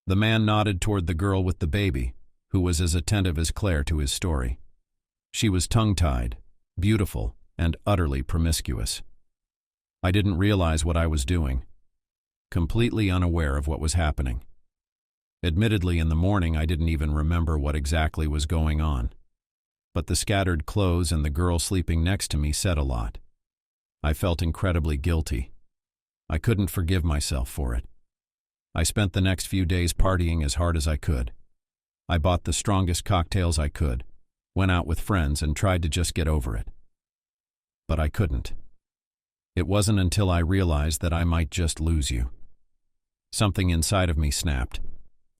The man nodded toward the girl with the baby, who was as attentive as Claire to his story. She was tongue-tied, beautiful, and utterly promiscuous. I didn't realize what I was doing, completely unaware of what was happening. Admittedly, in the morning I didn't even remember what exactly was going on. But the scattered clothes and the girl sleeping next to me said a lot. I felt incredibly guilty. I couldn't forgive myself for it. I spent the next few days partying as hard as I could. I bought the strongest cocktails I could, went out with friends and tried to just get over it. But I couldn't. It wasn't until I realized that I might just lose you. Something inside of me snapped.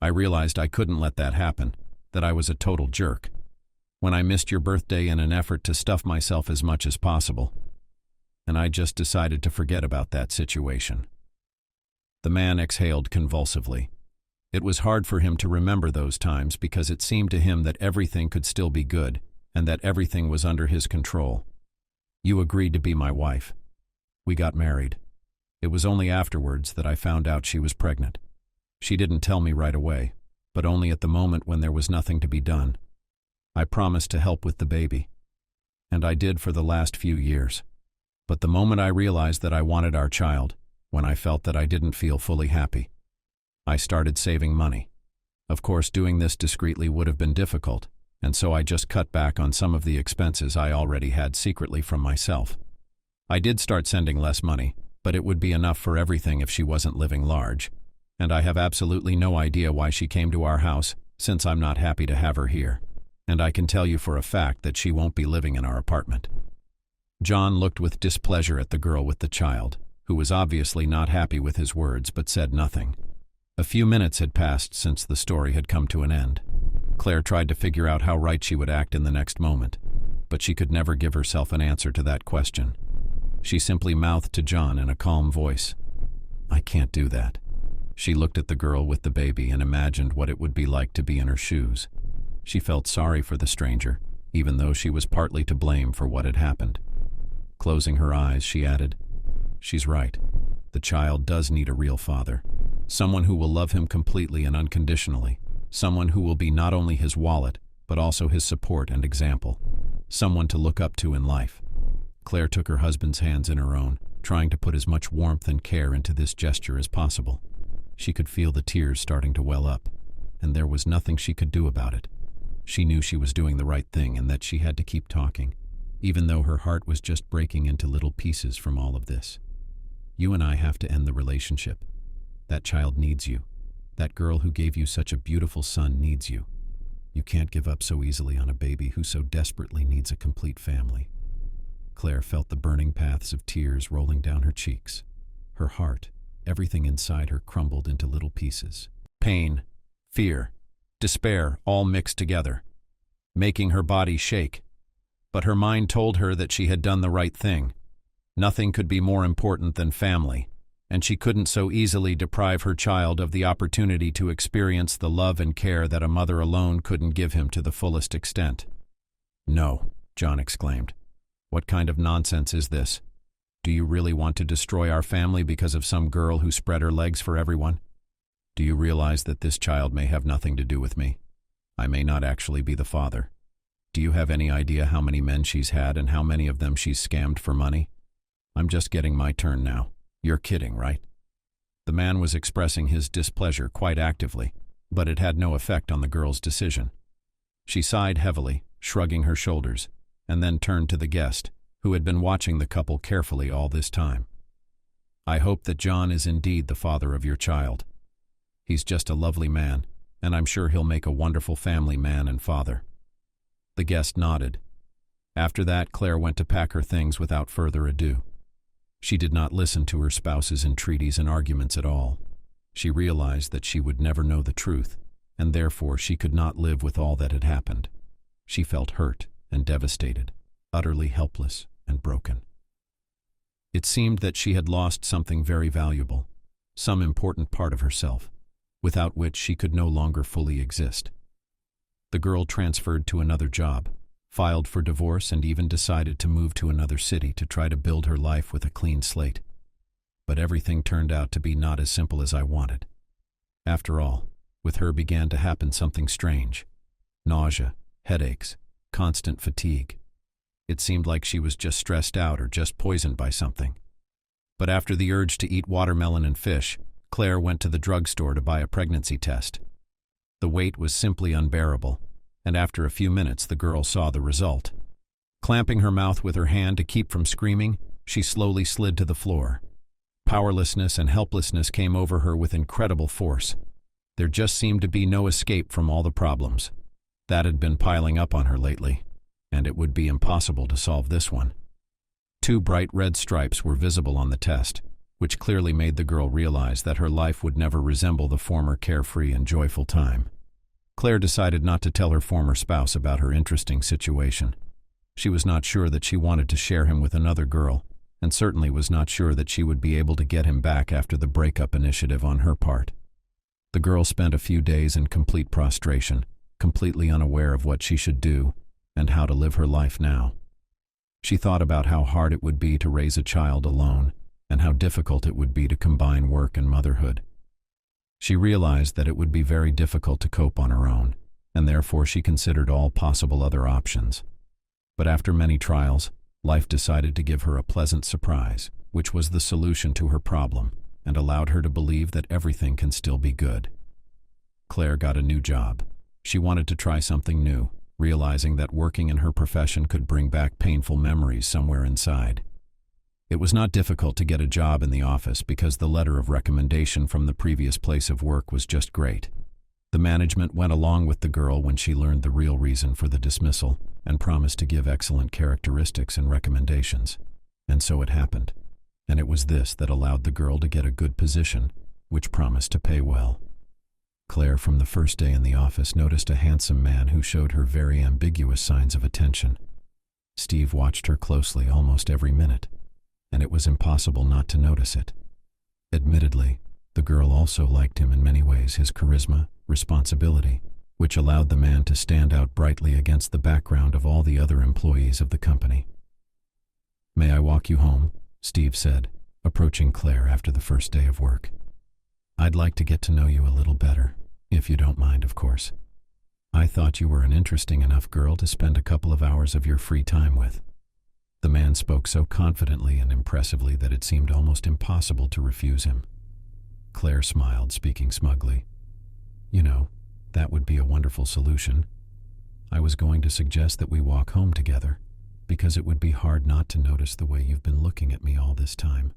I realized I couldn't let that happen, that I was a total jerk. When I missed your birthday in an effort to stuff myself as much as possible. and I just decided to forget about that situation." The man exhaled convulsively. It was hard for him to remember those times because it seemed to him that everything could still be good and that everything was under his control. "You agreed to be my wife. We got married. It was only afterwards that I found out she was pregnant. She didn't tell me right away, but only at the moment when there was nothing to be done. I promised to help with the baby, and I did for the last few years. But the moment I realized that I wanted our child, when I felt that I didn't feel fully happy, I started saving money. Of course, doing this discreetly would have been difficult, and so I just cut back on some of the expenses I already had secretly from myself. I did start sending less money, but it would be enough for everything if she wasn't living large, and I have absolutely no idea why she came to our house, since I'm not happy to have her here, and I can tell you for a fact that she won't be living in our apartment." John looked with displeasure at the girl with the child, who was obviously not happy with his words but said nothing. A few minutes had passed since the story had come to an end. Claire tried to figure out how right she would act in the next moment, but she could never give herself an answer to that question. She simply mouthed to John in a calm voice, "I can't do that." She looked at the girl with the baby and imagined what it would be like to be in her shoes. She felt sorry for the stranger, even though she was partly to blame for what had happened. Closing her eyes, she added, "She's right. The child does need a real father. Someone who will love him completely and unconditionally. Someone who will be not only his wallet, but also his support and example. Someone to look up to in life." Claire took her husband's hands in her own, trying to put as much warmth and care into this gesture as possible. She could feel the tears starting to well up, and there was nothing she could do about it. She knew she was doing the right thing and that she had to keep talking, even though her heart was just breaking into little pieces from all of this. "You and I have to end the relationship. That child needs you. That girl who gave you such a beautiful son needs you. You can't give up so easily on a baby who so desperately needs a complete family." Claire felt the burning paths of tears rolling down her cheeks. Her heart, everything inside her crumbled into little pieces. Pain, fear, despair all mixed together, making her body shake. But her mind told her that she had done the right thing. Nothing could be more important than family, and she couldn't so easily deprive her child of the opportunity to experience the love and care that a mother alone couldn't give him to the fullest extent. "No," John exclaimed. "What kind of nonsense is this? Do you really want to destroy our family because of some girl who spread her legs for everyone? Do you realize that this child may have nothing to do with me? I may not actually be the father. Do you have any idea how many men she's had and how many of them she's scammed for money? I'm just getting my turn now. You're kidding, right?" The man was expressing his displeasure quite actively, but it had no effect on the girl's decision. She sighed heavily, shrugging her shoulders, and then turned to the guest, who had been watching the couple carefully all this time. "I hope that John is indeed the father of your child. He's just a lovely man, and I'm sure he'll make a wonderful family man and father." The guest nodded. After that, Claire went to pack her things without further ado. She did not listen to her spouse's entreaties and arguments at all. She realized that she would never know the truth, and therefore she could not live with all that had happened. She felt hurt and devastated, utterly helpless and broken. It seemed that she had lost something very valuable, some important part of herself, without which she could no longer fully exist. The girl transferred to another job, filed for divorce, and even decided to move to another city to try to build her life with a clean slate. But everything turned out to be not as simple as I wanted. After all, with her began to happen something strange. Nausea, headaches, constant fatigue. It seemed like she was just stressed out or just poisoned by something. But after the urge to eat watermelon and fish, Claire went to the drugstore to buy a pregnancy test. The wait was simply unbearable, and after a few minutes the girl saw the result. Clamping her mouth with her hand to keep from screaming, she slowly slid to the floor. Powerlessness and helplessness came over her with incredible force. There just seemed to be no escape from all the problems that had been piling up on her lately, and it would be impossible to solve this one. 2 bright red stripes were visible on the test, which clearly made the girl realize that her life would never resemble the former carefree and joyful time. Claire decided not to tell her former spouse about her interesting situation. She was not sure that she wanted to share him with another girl, and certainly was not sure that she would be able to get him back after the breakup initiative on her part. The girl spent a few days in complete prostration, completely unaware of what she should do and how to live her life now. She thought about how hard it would be to raise a child alone and how difficult it would be to combine work and motherhood. She realized that it would be very difficult to cope on her own, and therefore she considered all possible other options. But after many trials, life decided to give her a pleasant surprise, which was the solution to her problem, and allowed her to believe that everything can still be good. Claire got a new job. She wanted to try something new, realizing that working in her profession could bring back painful memories somewhere inside. It was not difficult to get a job in the office because the letter of recommendation from the previous place of work was just great. The management went along with the girl when she learned the real reason for the dismissal and promised to give excellent characteristics and recommendations. And so it happened. And it was this that allowed the girl to get a good position, which promised to pay well. Claire, from the first day in the office, noticed a handsome man who showed her very ambiguous signs of attention. Steve watched her closely almost every minute, and it was impossible not to notice it. Admittedly, the girl also liked him in many ways, his charisma, responsibility, which allowed the man to stand out brightly against the background of all the other employees of the company. "May I walk you home?" Steve said, approaching Claire after the first day of work. "I'd like to get to know you a little better, if you don't mind, of course. I thought you were an interesting enough girl to spend a couple of hours of your free time with." The man spoke so confidently and impressively that it seemed almost impossible to refuse him. Claire smiled, speaking smugly. "You know, that would be a wonderful solution. I was going to suggest that we walk home together, because it would be hard not to notice the way you've been looking at me all this time.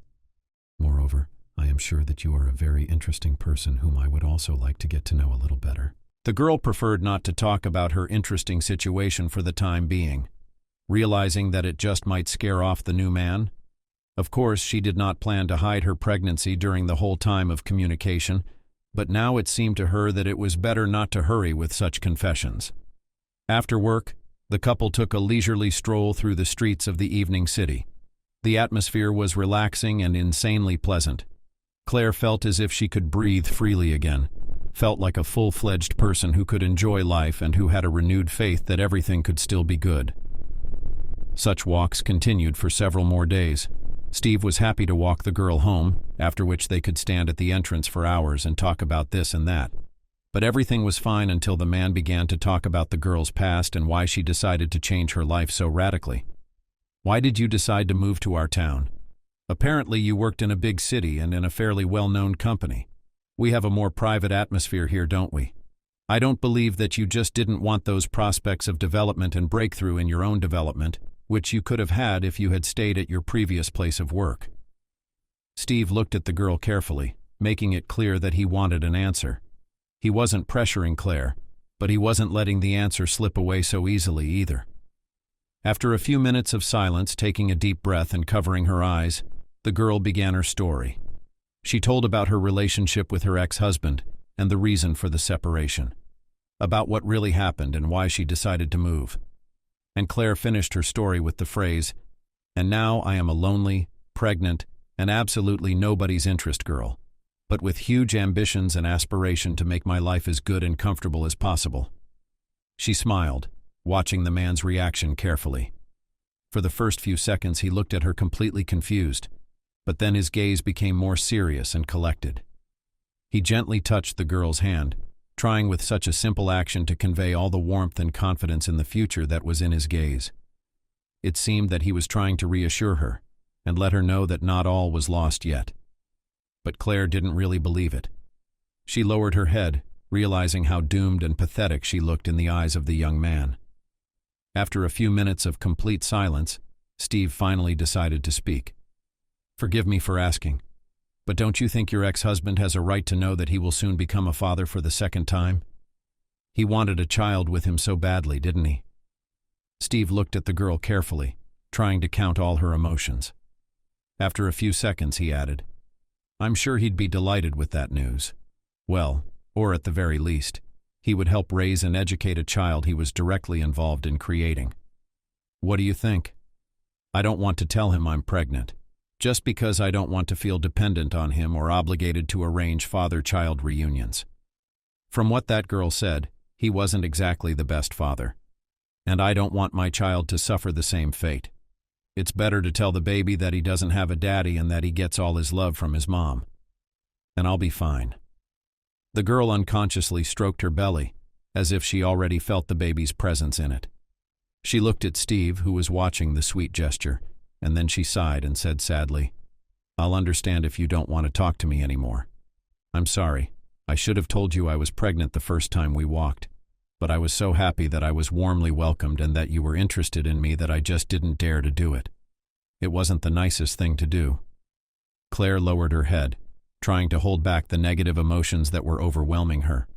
Moreover, I am sure that you are a very interesting person whom I would also like to get to know a little better." The girl preferred not to talk about her interesting situation for the time being, realizing that it just might scare off the new man. Of course, she did not plan to hide her pregnancy during the whole time of communication, but now it seemed to her that it was better not to hurry with such confessions. After work, the couple took a leisurely stroll through the streets of the evening city. The atmosphere was relaxing and insanely pleasant. Claire felt as if she could breathe freely again, felt like a full-fledged person who could enjoy life and who had a renewed faith that everything could still be good. Such walks continued for several more days. Steve was happy to walk the girl home, after which they could stand at the entrance for hours and talk about this and that. But everything was fine until the man began to talk about the girl's past and why she decided to change her life so radically. "Why did you decide to move to our town? Apparently you worked in a big city and in a fairly well-known company. We have a more private atmosphere here, don't we? I don't believe that you just didn't want those prospects of development and breakthrough in your own development, which you could have had if you had stayed at your previous place of work." Steve looked at the girl carefully, making it clear that he wanted an answer. He wasn't pressuring Claire, but he wasn't letting the answer slip away so easily either. After a few minutes of silence, taking a deep breath and covering her eyes, the girl began her story. She told about her relationship with her ex-husband and the reason for the separation, about what really happened and why she decided to move. And Claire finished her story with the phrase, "And now I am a lonely, pregnant, and absolutely nobody's interest girl, but with huge ambitions and aspiration to make my life as good and comfortable as possible." She smiled, watching the man's reaction carefully. For the first few seconds he looked at her completely confused, but then his gaze became more serious and collected. He gently touched the girl's hand, trying with such a simple action to convey all the warmth and confidence in the future that was in his gaze. It seemed that he was trying to reassure her and let her know that not all was lost yet. But Claire didn't really believe it. She lowered her head, realizing how doomed and pathetic she looked in the eyes of the young man. After a few minutes of complete silence, Steve finally decided to speak. "Forgive me for asking, but don't you think your ex-husband has a right to know that he will soon become a father for the second time? He wanted a child with him so badly, didn't he?" Steve looked at the girl carefully, trying to count all her emotions. After a few seconds, he added, "I'm sure he'd be delighted with that news. Well, or at the very least, he would help raise and educate a child he was directly involved in creating. What do you think? I don't want to tell him I'm pregnant, just because I don't want to feel dependent on him or obligated to arrange father-child reunions. From what that girl said, he wasn't exactly the best father. And I don't want my child to suffer the same fate. It's better to tell the baby that he doesn't have a daddy and that he gets all his love from his mom. And I'll be fine. The girl unconsciously stroked her belly, as if she already felt the baby's presence in it. She looked at Steve, who was watching the sweet gesture, and then she sighed and said sadly, "I'll understand if you don't want to talk to me anymore. I'm sorry. I should have told you I was pregnant the first time we walked, but I was so happy that I was warmly welcomed and that you were interested in me that I just didn't dare to do it. It wasn't the nicest thing to do." Claire lowered her head, trying to hold back the negative emotions that were overwhelming her.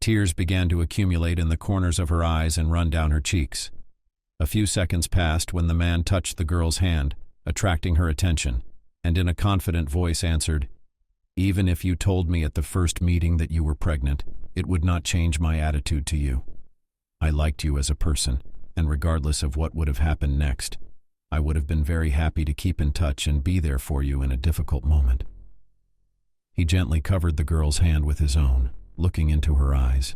Tears began to accumulate in the corners of her eyes and run down her cheeks. A few seconds passed when the man touched the girl's hand, attracting her attention, and in a confident voice answered, "Even if you told me at the first meeting that you were pregnant, it would not change my attitude to you. I liked you as a person, and regardless of what would have happened next, I would have been very happy to keep in touch and be there for you in a difficult moment." He gently covered the girl's hand with his own, looking into her eyes,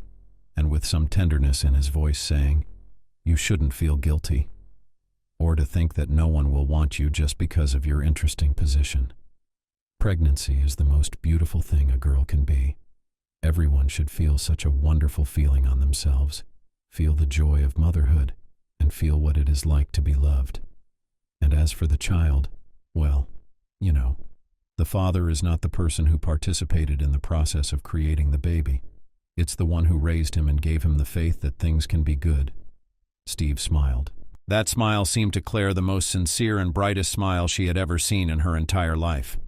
and with some tenderness in his voice saying, "You shouldn't feel guilty, or to think that no one will want you just because of your interesting position. Pregnancy is the most beautiful thing a girl can be. Everyone should feel such a wonderful feeling on themselves, feel the joy of motherhood, and feel what it is like to be loved. And as for the child, well, you know, the father is not the person who participated in the process of creating the baby. It's the one who raised him and gave him the faith that things can be good." Steve smiled. That smile seemed to Claire the most sincere and brightest smile she had ever seen in her entire life.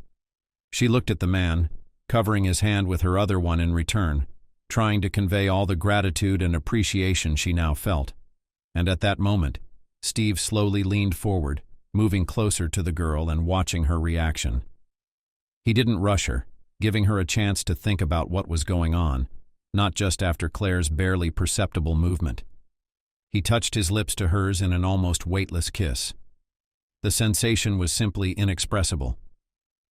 She looked at the man, covering his hand with her other one in return, trying to convey all the gratitude and appreciation she now felt. And at that moment, Steve slowly leaned forward, moving closer to the girl and watching her reaction. He didn't rush her, giving her a chance to think about what was going on, not just after Claire's barely perceptible movement. He touched his lips to hers in an almost weightless kiss. The sensation was simply inexpressible.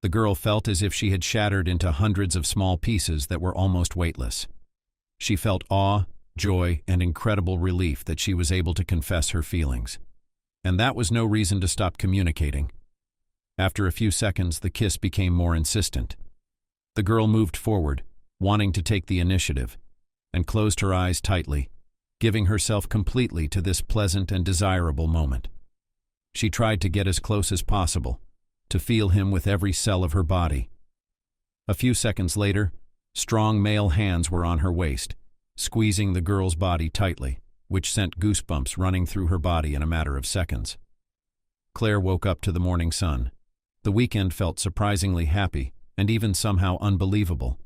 The girl felt as if she had shattered into hundreds of small pieces that were almost weightless. She felt awe, joy, and incredible relief that she was able to confess her feelings. And that was no reason to stop communicating. After a few seconds, the kiss became more insistent. The girl moved forward, wanting to take the initiative, and closed her eyes tightly, giving herself completely to this pleasant and desirable moment. She tried to get as close as possible, to feel him with every cell of her body. A few seconds later, strong male hands were on her waist, squeezing the girl's body tightly, which sent goosebumps running through her body in a matter of seconds. Claire woke up to the morning sun. The weekend felt surprisingly happy and even somehow unbelievable.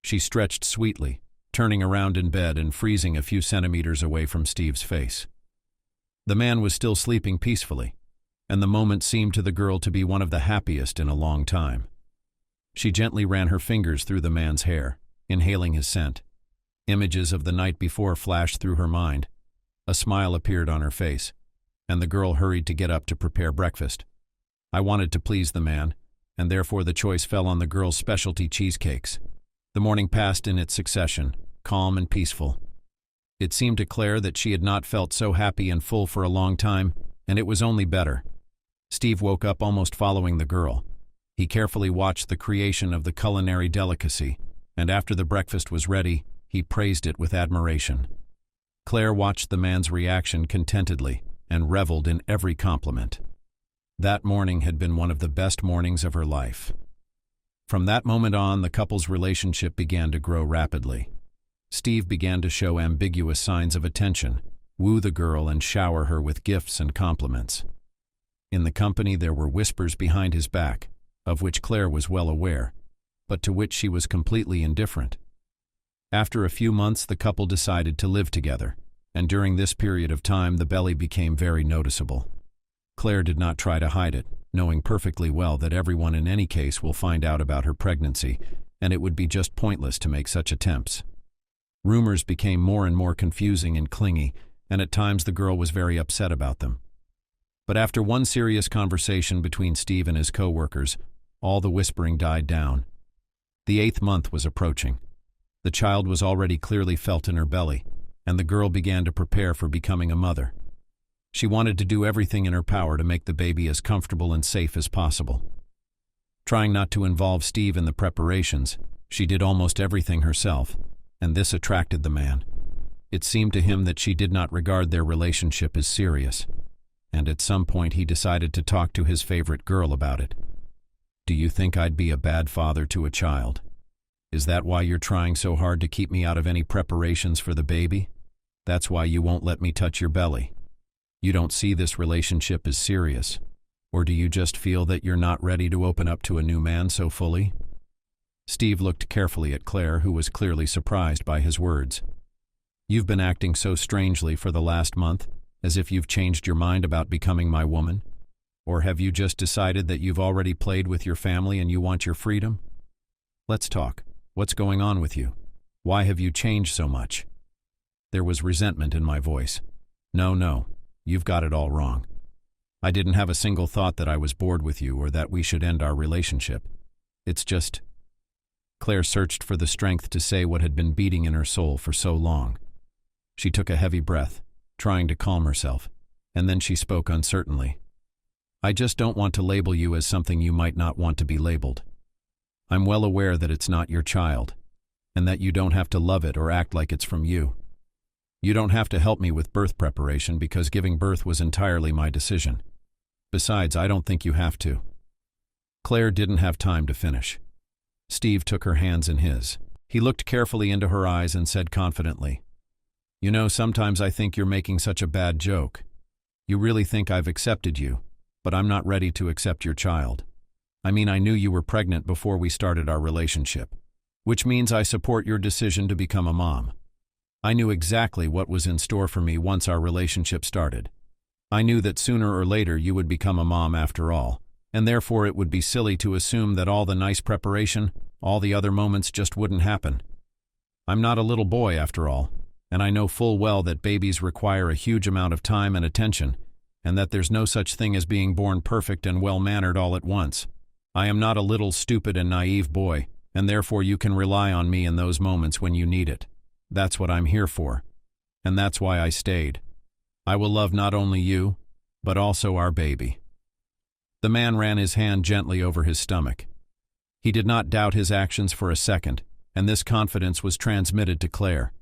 She stretched sweetly, turning around in bed and freezing a few centimeters away from Steve's face. The man was still sleeping peacefully, and the moment seemed to the girl to be one of the happiest in a long time. She gently ran her fingers through the man's hair, inhaling his scent. Images of the night before flashed through her mind. A smile appeared on her face, and the girl hurried to get up to prepare breakfast. I wanted to please the man, and therefore the choice fell on the girl's specialty cheesecakes. The morning passed in its succession, calm and peaceful. It seemed to Claire that she had not felt so happy and full for a long time, and it was only better. Steve woke up almost following the girl. He carefully watched the creation of the culinary delicacy, and after the breakfast was ready, he praised it with admiration. Claire watched the man's reaction contentedly and reveled in every compliment. That morning had been one of the best mornings of her life. From that moment on, the couple's relationship began to grow rapidly. Steve began to show ambiguous signs of attention, woo the girl and shower her with gifts and compliments. In the company there were whispers behind his back, of which Claire was well aware, but to which she was completely indifferent. After a few months, the couple decided to live together, and during this period of time the belly became very noticeable. Claire did not try to hide it, knowing perfectly well that everyone in any case will find out about her pregnancy, and it would be just pointless to make such attempts. Rumors became more and more confusing and clingy, and at times the girl was very upset about them. But after one serious conversation between Steve and his co-workers, all the whispering died down. The 8th month was approaching. The child was already clearly felt in her belly, and the girl began to prepare for becoming a mother. She wanted to do everything in her power to make the baby as comfortable and safe as possible. Trying not to involve Steve in the preparations, she did almost everything herself, and this attracted the man. It seemed to him that she did not regard their relationship as serious, and at some point he decided to talk to his favorite girl about it. "Do you think I'd be a bad father to a child? Is that why you're trying so hard to keep me out of any preparations for the baby? That's why you won't let me touch your belly? You don't see this relationship as serious? Or do you just feel that you're not ready to open up to a new man so fully?" Steve looked carefully at Claire, who was clearly surprised by his words. "You've been acting so strangely for the last month, as if you've changed your mind about becoming my woman? Or have you just decided that you've already played with your family and you want your freedom? Let's talk. What's going on with you? Why have you changed so much?" There was resentment in my voice. No, you've got it all wrong. I didn't have a single thought that I was bored with you or that we should end our relationship. It's just... Claire searched for the strength to say what had been beating in her soul for so long. She took a heavy breath, trying to calm herself, and then she spoke uncertainly. "I just don't want to label you as something you might not want to be labeled. I'm well aware that it's not your child, and that you don't have to love it or act like it's from you. You don't have to help me with birth preparation because giving birth was entirely my decision. Besides, I don't think you have to." Claire didn't have time to finish. Steve took her hands in his. He looked carefully into her eyes and said confidently, "You know, sometimes I think you're making such a bad joke. You really think I've accepted you, but I'm not ready to accept your child. I mean, I knew you were pregnant before we started our relationship, which means I support your decision to become a mom. I knew exactly what was in store for me once our relationship started. I knew that sooner or later you would become a mom after all, and therefore it would be silly to assume that all the nice preparation, all the other moments just wouldn't happen. I'm not a little boy after all, and I know full well that babies require a huge amount of time and attention, and that there's no such thing as being born perfect and well-mannered all at once. I am not a little stupid and naive boy, and therefore you can rely on me in those moments when you need it. That's what I'm here for, and that's why I stayed. I will love not only you, but also our baby." The man ran his hand gently over his stomach. He did not doubt his actions for a second, and this confidence was transmitted to Claire.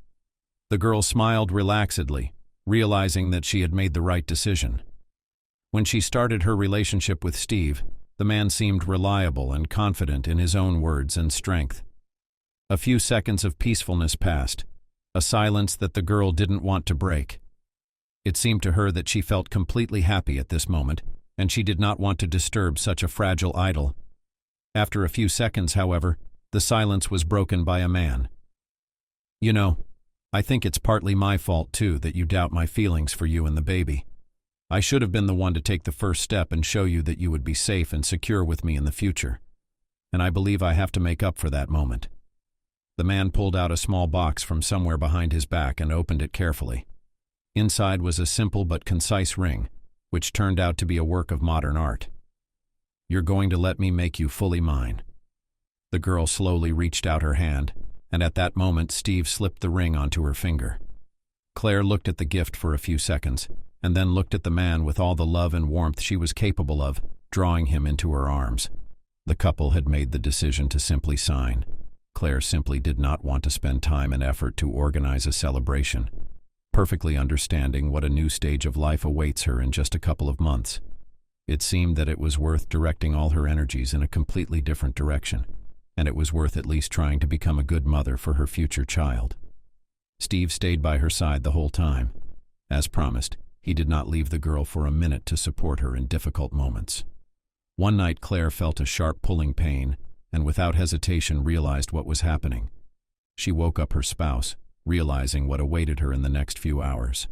The girl smiled relaxedly, realizing that she had made the right decision. When she started her relationship with Steve, the man seemed reliable and confident in his own words and strength. A few seconds of peacefulness passed, a silence that the girl didn't want to break. It seemed to her that she felt completely happy at this moment, and she did not want to disturb such a fragile idol. After a few seconds, however, the silence was broken by a man. "You know, I think it's partly my fault, too, that you doubt my feelings for you and the baby. I should have been the one to take the first step and show you that you would be safe and secure with me in the future. And I believe I have to make up for that moment." The man pulled out a small box from somewhere behind his back and opened it carefully. Inside was a simple but concise ring, which turned out to be a work of modern art. "You're going to let me make you fully mine." The girl slowly reached out her hand, and at that moment Steve slipped the ring onto her finger. Claire looked at the gift for a few seconds, and then looked at the man with all the love and warmth she was capable of, drawing him into her arms. The couple had made the decision to simply sign. Claire simply did not want to spend time and effort to organize a celebration, perfectly understanding what a new stage of life awaits her in just a couple of months. It seemed that it was worth directing all her energies in a completely different direction, and it was worth at least trying to become a good mother for her future child. Steve stayed by her side the whole time. As promised, he did not leave the girl for a minute to support her in difficult moments. One night Claire felt a sharp pulling pain, and without hesitation realized what was happening. She woke up her spouse, realizing what awaited her in the next few hours.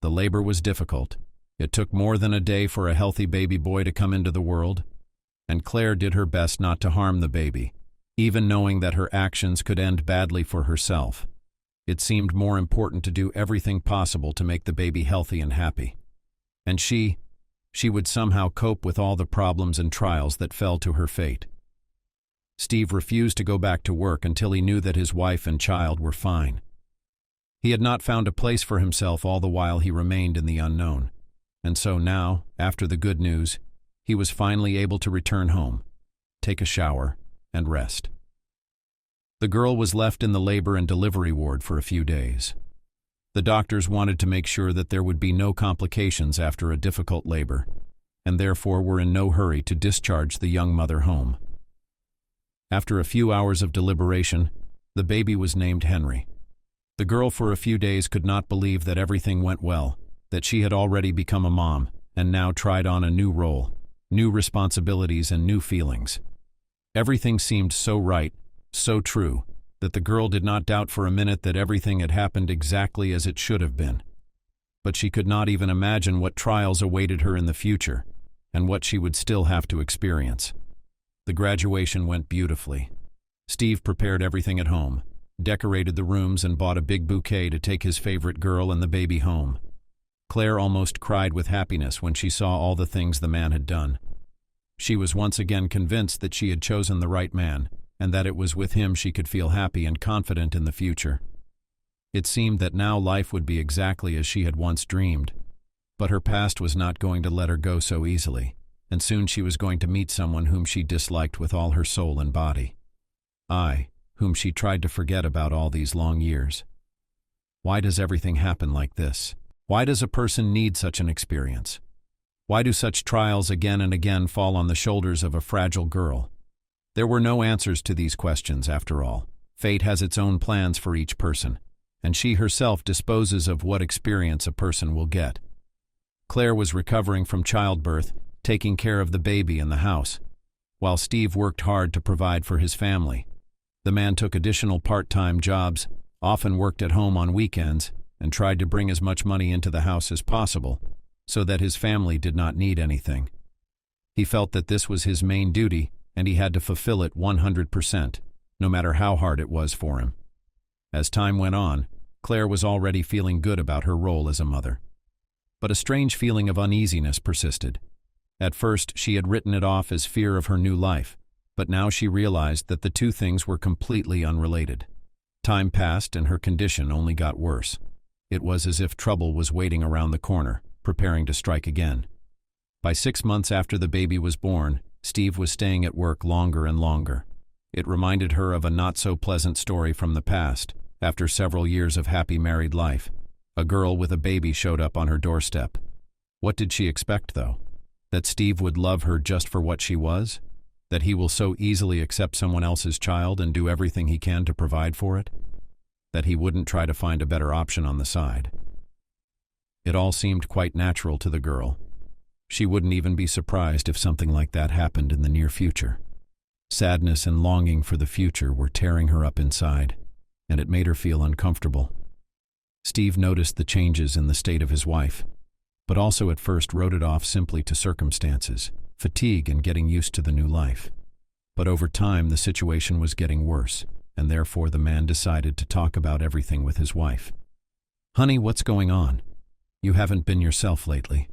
The labor was difficult. It took more than a day for a healthy baby boy to come into the world, and Claire did her best not to harm the baby, even knowing that her actions could end badly for herself. It seemed more important to do everything possible to make the baby healthy and happy. And she, She would somehow cope with all the problems and trials that fell to her fate. Steve refused to go back to work until he knew that his wife and child were fine. He had not found a place for himself all the while he remained in the unknown. And so now, after the good news, he was finally able to return home, take a shower, and rest. The girl was left in the labor and delivery ward for a few days. The doctors wanted to make sure that there would be no complications after a difficult labor, and therefore were in no hurry to discharge the young mother home. After a few hours of deliberation, the baby was named Henry. The girl for a few days could not believe that everything went well, that she had already become a mom, and now tried on a new role, new responsibilities and new feelings. Everything seemed so right, so true, that the girl did not doubt for a minute that everything had happened exactly as it should have been. But she could not even imagine what trials awaited her in the future, and what she would still have to experience. The graduation went beautifully. Steve prepared everything at home, decorated the rooms and bought a big bouquet to take his favorite girl and the baby home. Claire almost cried with happiness when she saw all the things the man had done. She was once again convinced that she had chosen the right man, and that it was with him she could feel happy and confident in the future. It seemed that now life would be exactly as she had once dreamed. But her past was not going to let her go so easily, and soon she was going to meet someone whom she disliked with all her soul and body. Whom she tried to forget about all these long years. Why does everything happen like this? Why does a person need such an experience? Why do such trials again and again fall on the shoulders of a fragile girl? There were no answers to these questions, after all. Fate has its own plans for each person, and she herself disposes of what experience a person will get. Claire was recovering from childbirth, taking care of the baby and the house, while Steve worked hard to provide for his family. The man took additional part-time jobs, often worked at home on weekends, and tried to bring as much money into the house as possible, so that his family did not need anything. He felt that this was his main duty, and he had to fulfill it 100%, no matter how hard it was for him. As time went on, Claire was already feeling good about her role as a mother. But a strange feeling of uneasiness persisted. At first, she had written it off as fear of her new life, but now she realized that the two things were completely unrelated. Time passed and her condition only got worse. It was as if trouble was waiting around the corner, preparing to strike again. By 6 months after the baby was born, Steve was staying at work longer and longer. It reminded her of a not-so-pleasant story from the past. After several years of happy married life, a girl with a baby showed up on her doorstep. What did she expect, though? That Steve would love her just for what she was? That he will so easily accept someone else's child and do everything he can to provide for it? That he wouldn't try to find a better option on the side? It all seemed quite natural to the girl. She wouldn't even be surprised if something like that happened in the near future. Sadness and longing for the future were tearing her up inside, and it made her feel uncomfortable. Steve noticed the changes in the state of his wife, but also at first wrote it off simply to circumstances, fatigue and getting used to the new life. But over time the situation was getting worse, and therefore the man decided to talk about everything with his wife. "Honey, what's going on? You haven't been yourself lately.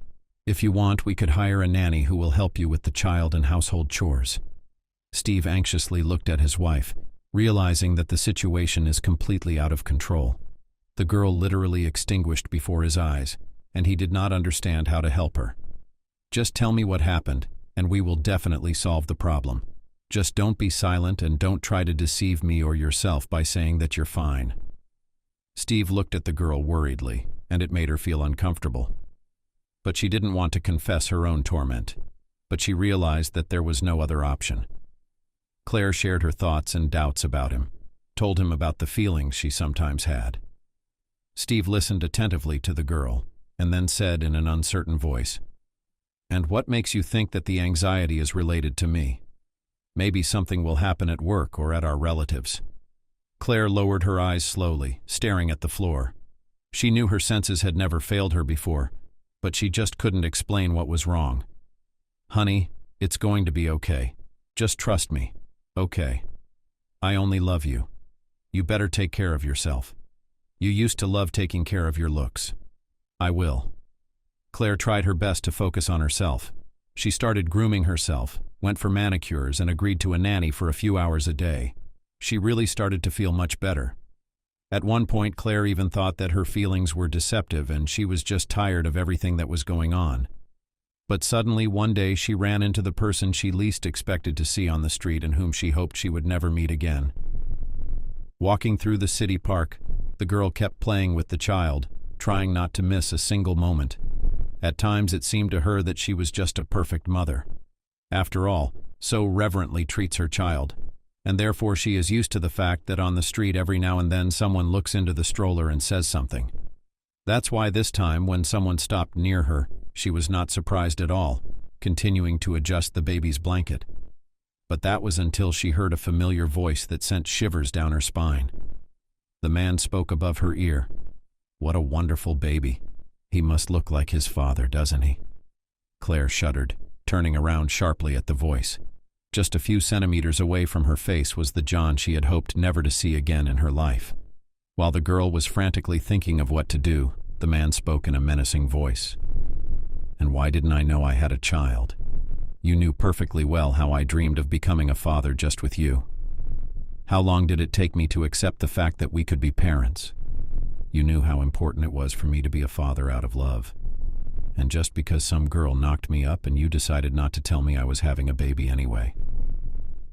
If you want, we could hire a nanny who will help you with the child and household chores." Steve anxiously looked at his wife, realizing that the situation is completely out of control. The girl literally extinguished before his eyes, and he did not understand how to help her. "Just tell me what happened, and we will definitely solve the problem. Just don't be silent and don't try to deceive me or yourself by saying that you're fine." Steve looked at the girl worriedly, and it made her feel uncomfortable. But she didn't want to confess her own torment, but she realized that there was no other option. Claire shared her thoughts and doubts about him, told him about the feelings she sometimes had. Steve listened attentively to the girl, and then said in an uncertain voice, "And what makes you think that the anxiety is related to me? Maybe something will happen at work or at our relatives." Claire lowered her eyes slowly, staring at the floor. She knew her senses had never failed her before, but she just couldn't explain what was wrong. "Honey, it's going to be okay. Just trust me, okay? I only love you. You better take care of yourself. You used to love taking care of your looks." "I will." Claire tried her best to focus on herself. She started grooming herself, went for manicures, and agreed to a nanny for a few hours a day. She really started to feel much better. At one point, Claire even thought that her feelings were deceptive and she was just tired of everything that was going on. But suddenly, one day, she ran into the person she least expected to see on the street and whom she hoped she would never meet again. Walking through the city park, the girl kept playing with the child, trying not to miss a single moment. At times, it seemed to her that she was just a perfect mother. After all, so reverently treats her child. And therefore she is used to the fact that on the street every now and then someone looks into the stroller and says something. That's why this time, when someone stopped near her, she was not surprised at all, continuing to adjust the baby's blanket. But that was until she heard a familiar voice that sent shivers down her spine. The man spoke above her ear. "What a wonderful baby. He must look like his father, doesn't he?" Claire shuddered, turning around sharply at the voice. Just a few centimeters away from her face was the John she had hoped never to see again in her life. While the girl was frantically thinking of what to do, the man spoke in a menacing voice. "And why didn't I know I had a child? You knew perfectly well how I dreamed of becoming a father just with you. How long did it take me to accept the fact that we could be parents? You knew how important it was for me to be a father out of love. And just because some girl knocked me up and you decided not to tell me I was having a baby anyway."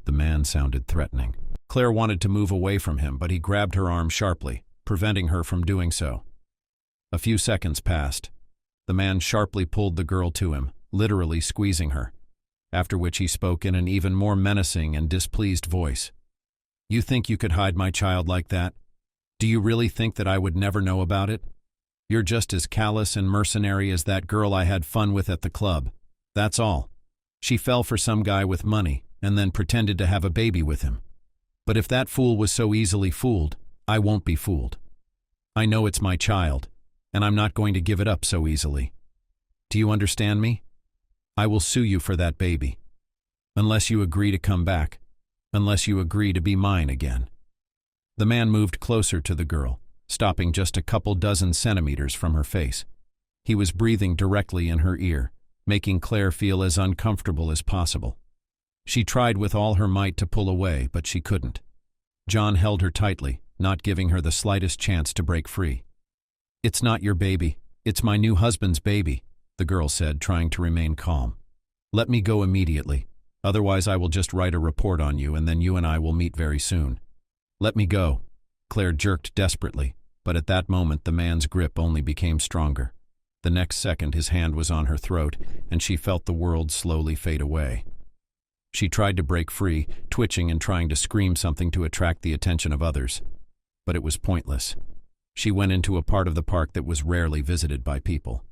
The man sounded threatening. Claire wanted to move away from him, but he grabbed her arm sharply, preventing her from doing so. A few seconds passed. The man sharply pulled the girl to him, literally squeezing her, after which he spoke in an even more menacing and displeased voice. "You think you could hide my child like that? Do you really think that I would never know about it? You're just as callous and mercenary as that girl I had fun with at the club. That's all. She fell for some guy with money and then pretended to have a baby with him. But if that fool was so easily fooled, I won't be fooled. I know it's my child, and I'm not going to give it up so easily. Do you understand me? I will sue you for that baby. Unless you agree to come back. Unless you agree to be mine again." The man moved closer to the girl, stopping just a couple dozen centimeters from her face. He was breathing directly in her ear, making Claire feel as uncomfortable as possible. She tried with all her might to pull away, but she couldn't. John held her tightly, not giving her the slightest chance to break free. "It's not your baby. It's my new husband's baby," the girl said, trying to remain calm. "Let me go immediately. Otherwise I will just write a report on you and then you and I will meet very soon. Let me go." Claire jerked desperately, but at that moment the man's grip only became stronger. The next second his hand was on her throat, and she felt the world slowly fade away. She tried to break free, twitching and trying to scream something to attract the attention of others. But it was pointless. She went into a part of the park that was rarely visited by people.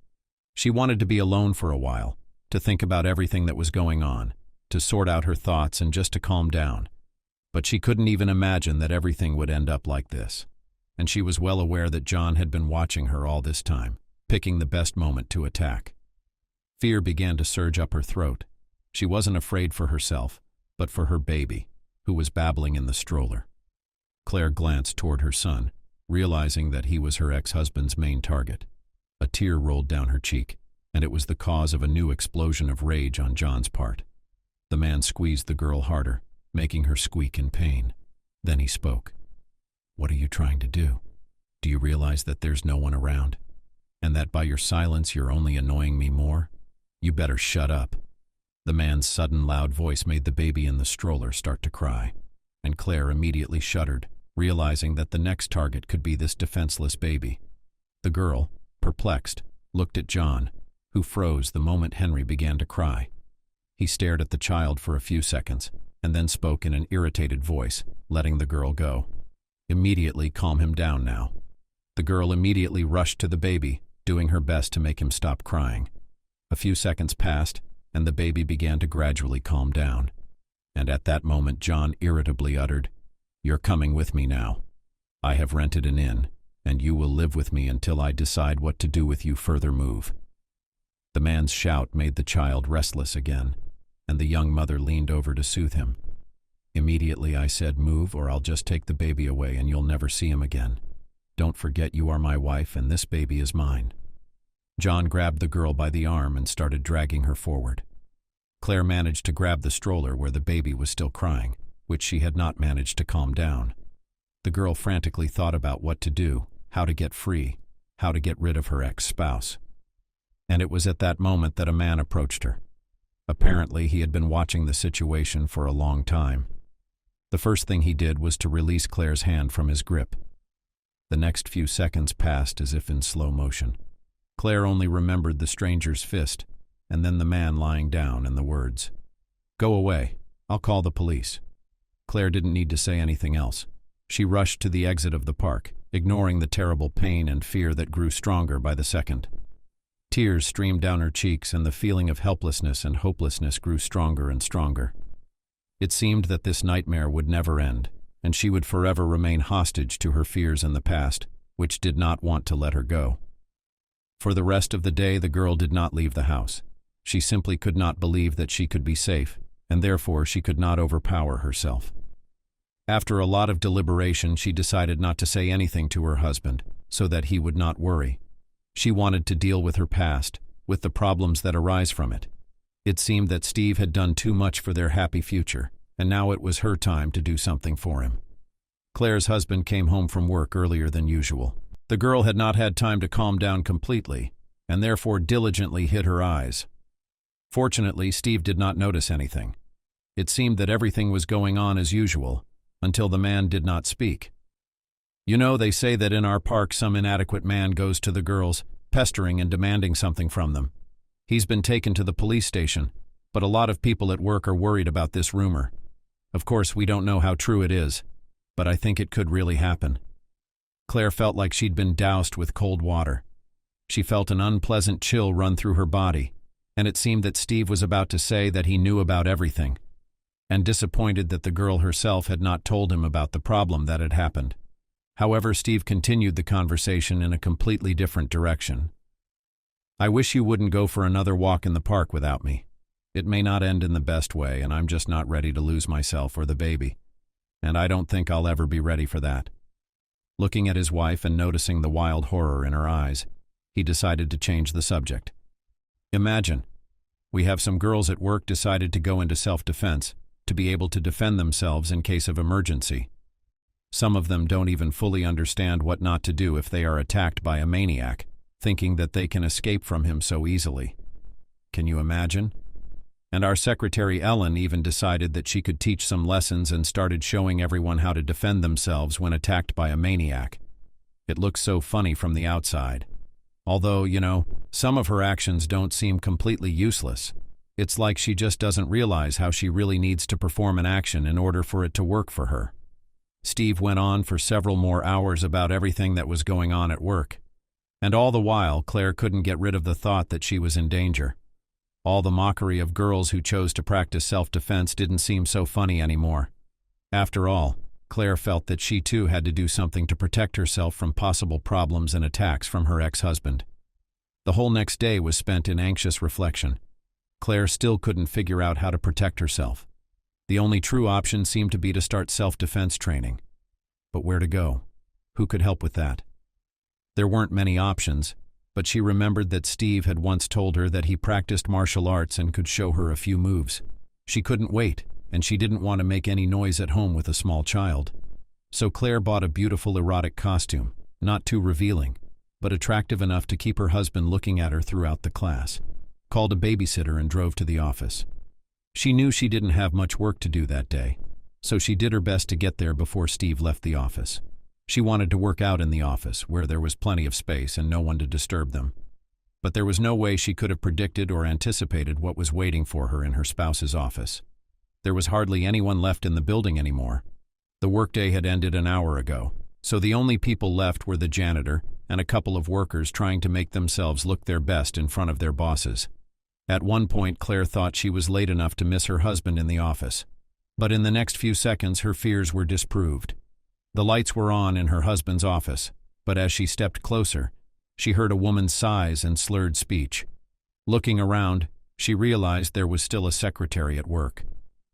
She wanted to be alone for a while, to think about everything that was going on, to sort out her thoughts and just to calm down. But she couldn't even imagine that everything would end up like this. And she was well aware that John had been watching her all this time, picking the best moment to attack. Fear began to surge up her throat. She wasn't afraid for herself, but for her baby, who was babbling in the stroller. Claire glanced toward her son, realizing that he was her ex-husband's main target. A tear rolled down her cheek, and it was the cause of a new explosion of rage on John's part. The man squeezed the girl harder, making her squeak in pain. Then he spoke. "What are you trying to do? Do you realize that there's no one around? And that by your silence you're only annoying me more? You better shut up." The man's sudden loud voice made the baby in the stroller start to cry, and Claire immediately shuddered, realizing that the next target could be this defenseless baby. The girl, perplexed, looked at John, who froze the moment Henry began to cry. He stared at the child for a few seconds, and then spoke in an irritated voice, letting the girl go. "Immediately calm him down now." The girl immediately rushed to the baby, doing her best to make him stop crying. A few seconds passed, and the baby began to gradually calm down. And at that moment John irritably uttered, "You're coming with me now. I have rented an inn, and you will live with me until I decide what to do with you further move." The man's shout made the child restless again, and the young mother leaned over to soothe him. Immediately I said, "Move, or I'll just take the baby away and you'll never see him again. Don't forget you are my wife and this baby is mine." John grabbed the girl by the arm and started dragging her forward. Claire managed to grab the stroller where the baby was still crying, which she had not managed to calm down. The girl frantically thought about what to do, how to get free, how to get rid of her ex-spouse. And it was at that moment that a man approached her. Apparently, he had been watching the situation for a long time. The first thing he did was to release Claire's hand from his grip. The next few seconds passed as if in slow motion. Claire only remembered the stranger's fist, and then the man lying down and the words, "Go away, I'll call the police." Claire didn't need to say anything else. She rushed to the exit of the park, ignoring the terrible pain and fear that grew stronger by the second. Tears streamed down her cheeks, and the feeling of helplessness and hopelessness grew stronger and stronger. It seemed that this nightmare would never end, and she would forever remain hostage to her fears in the past, which did not want to let her go. For the rest of the day, the girl did not leave the house. She simply could not believe that she could be safe, and therefore she could not overpower herself. After a lot of deliberation, she decided not to say anything to her husband, so that he would not worry. She wanted to deal with her past, with the problems that arise from it. It seemed that Steve had done too much for their happy future, and now it was her time to do something for him. Claire's husband came home from work earlier than usual. The girl had not had time to calm down completely, and therefore diligently hid her eyes. Fortunately, Steve did not notice anything. It seemed that everything was going on as usual, until the man did not speak. "You know, they say that in our park some inadequate man goes to the girls, pestering and demanding something from them. He's been taken to the police station, but a lot of people at work are worried about this rumor. Of course, we don't know how true it is, but I think it could really happen." Claire felt like she'd been doused with cold water. She felt an unpleasant chill run through her body, and it seemed that Steve was about to say that he knew about everything, and disappointed that the girl herself had not told him about the problem that had happened. However, Steve continued the conversation in a completely different direction. "I wish you wouldn't go for another walk in the park without me. It may not end in the best way, and I'm just not ready to lose myself or the baby. And I don't think I'll ever be ready for that." Looking at his wife and noticing the wild horror in her eyes, he decided to change the subject. "Imagine, we have some girls at work decided to go into self-defense, to be able to defend themselves in case of emergency. Some of them don't even fully understand what not to do if they are attacked by a maniac, thinking that they can escape from him so easily. Can you imagine? And our secretary Ellen even decided that she could teach some lessons and started showing everyone how to defend themselves when attacked by a maniac. It looks so funny from the outside. Although, some of her actions don't seem completely useless. It's like she just doesn't realize how she really needs to perform an action in order for it to work for her." Steve went on for several more hours about everything that was going on at work. And all the while, Claire couldn't get rid of the thought that she was in danger. All the mockery of girls who chose to practice self-defense didn't seem so funny anymore. After all, Claire felt that she too had to do something to protect herself from possible problems and attacks from her ex-husband. The whole next day was spent in anxious reflection. Claire still couldn't figure out how to protect herself. The only true option seemed to be to start self-defense training. But where to go? Who could help with that? There weren't many options, but she remembered that Steve had once told her that he practiced martial arts and could show her a few moves. She couldn't wait, and she didn't want to make any noise at home with a small child. So Claire bought a beautiful erotic costume, not too revealing, but attractive enough to keep her husband looking at her throughout the class, called a babysitter and drove to the office. She knew she didn't have much work to do that day, so she did her best to get there before Steve left the office. She wanted to work out in the office, where there was plenty of space and no one to disturb them. But there was no way she could have predicted or anticipated what was waiting for her in her spouse's office. There was hardly anyone left in the building anymore. The workday had ended an hour ago, so the only people left were the janitor and a couple of workers trying to make themselves look their best in front of their bosses. At one point, Claire thought she was late enough to miss her husband in the office. But in the next few seconds, her fears were disproved. The lights were on in her husband's office, but as she stepped closer, she heard a woman's sighs and slurred speech. Looking around, she realized there was still a secretary at work.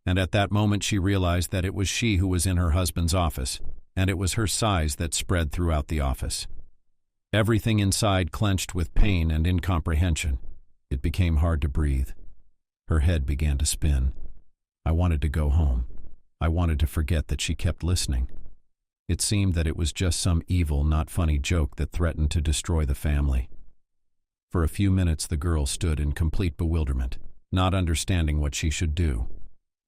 And at that moment she realized that it was she who was in her husband's office, and it was her sighs that spread throughout the office. Everything inside clenched with pain and incomprehension. It became hard to breathe. Her head began to spin. I wanted to go home. I wanted to forget that she kept listening. It seemed that it was just some evil, not funny joke that threatened to destroy the family. For a few minutes the girl stood in complete bewilderment, not understanding what she should do.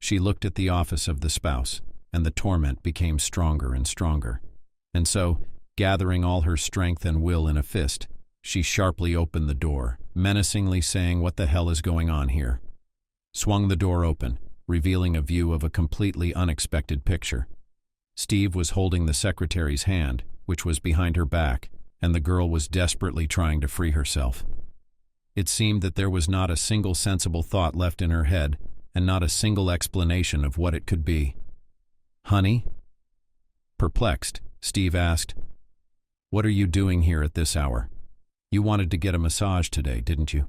She looked at the office of the spouse, and the torment became stronger and stronger. And so, gathering all her strength and will in a fist, she sharply opened the door, menacingly saying, "What the hell is going on here?" Swung the door open, revealing a view of a completely unexpected picture. Steve was holding the secretary's hand, which was behind her back, and the girl was desperately trying to free herself. It seemed that there was not a single sensible thought left in her head, and not a single explanation of what it could be. "Honey?" Perplexed, Steve asked, "What are you doing here at this hour? You wanted to get a massage today, didn't you?"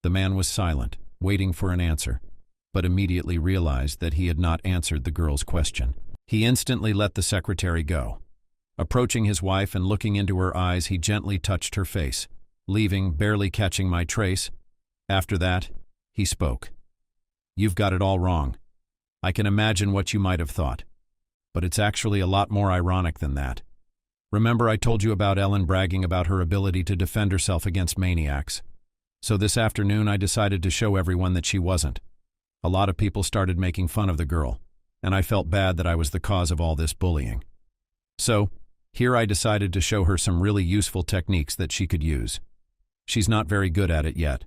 The man was silent, waiting for an answer, but immediately realized that he had not answered the girl's question. He instantly let the secretary go. Approaching his wife and looking into her eyes, he gently touched her face, leaving, barely catching my trace. After that, he spoke. "You've got it all wrong. I can imagine what you might have thought. But it's actually a lot more ironic than that. Remember I told you about Ellen bragging about her ability to defend herself against maniacs? So this afternoon I decided to show everyone that she wasn't. A lot of people started making fun of the girl, and I felt bad that I was the cause of all this bullying. So, here I decided to show her some really useful techniques that she could use. She's not very good at it yet,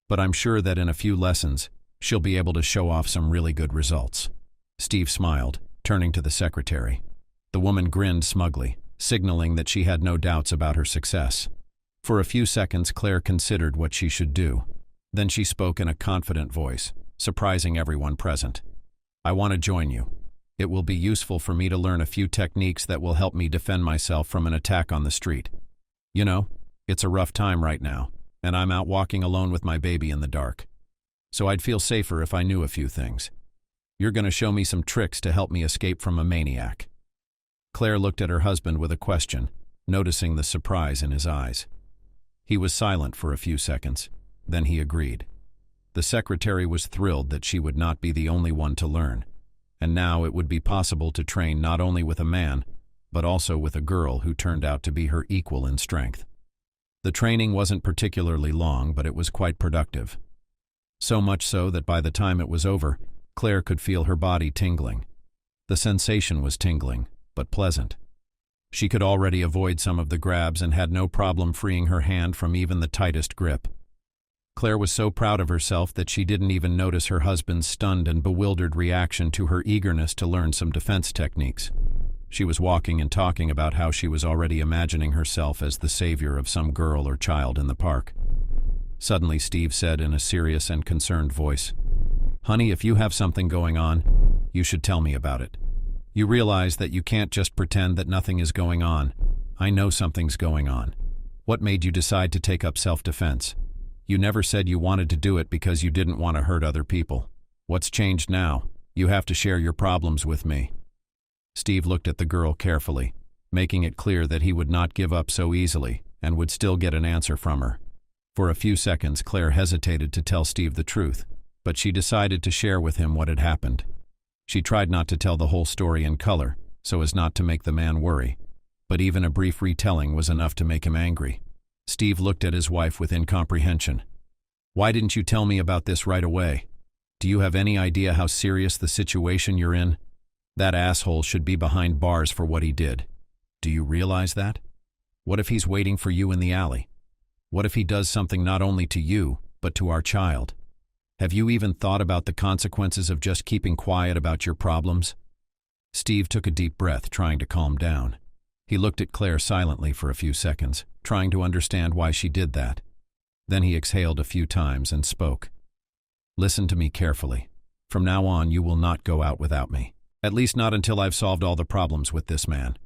but I'm sure that in a few lessons, she'll be able to show off some really good results." Steve smiled, turning to the secretary. The woman grinned smugly, signaling that she had no doubts about her success. For a few seconds, Claire considered what she should do. Then she spoke in a confident voice, surprising everyone present. "I want to join you. It will be useful for me to learn a few techniques that will help me defend myself from an attack on the street. You know, it's a rough time right now, and I'm out walking alone with my baby in the dark. So I'd feel safer if I knew a few things. You're going to show me some tricks to help me escape from a maniac." Claire looked at her husband with a question, noticing the surprise in his eyes. He was silent for a few seconds, then he agreed. The secretary was thrilled that she would not be the only one to learn, and now it would be possible to train not only with a man, but also with a girl who turned out to be her equal in strength. The training wasn't particularly long, but it was quite productive. So much so that by the time it was over, Claire could feel her body tingling. The sensation was tingling, but pleasant. She could already avoid some of the grabs and had no problem freeing her hand from even the tightest grip. Claire was so proud of herself that she didn't even notice her husband's stunned and bewildered reaction to her eagerness to learn some defense techniques. She was walking and talking about how she was already imagining herself as the savior of some girl or child in the park. Suddenly Steve said in a serious and concerned voice, "Honey, if you have something going on, you should tell me about it. You realize that you can't just pretend that nothing is going on. I know something's going on. What made you decide to take up self-defense? You never said you wanted to do it because you didn't want to hurt other people. What's changed now? You have to share your problems with me." Steve looked at the girl carefully, making it clear that he would not give up so easily and would still get an answer from her. For a few seconds, Claire hesitated to tell Steve the truth, but she decided to share with him what had happened. She tried not to tell the whole story in color, so as not to make the man worry, but even a brief retelling was enough to make him angry. Steve looked at his wife with incomprehension. "Why didn't you tell me about this right away? Do you have any idea how serious the situation you're in? That asshole should be behind bars for what he did. Do you realize that? What if he's waiting for you in the alley? What if he does something not only to you, but to our child? Have you even thought about the consequences of just keeping quiet about your problems?" Steve took a deep breath, trying to calm down. He looked at Claire silently for a few seconds, trying to understand why she did that. Then he exhaled a few times and spoke. "Listen to me carefully. From now on, you will not go out without me. At least not until I've solved all the problems with this man.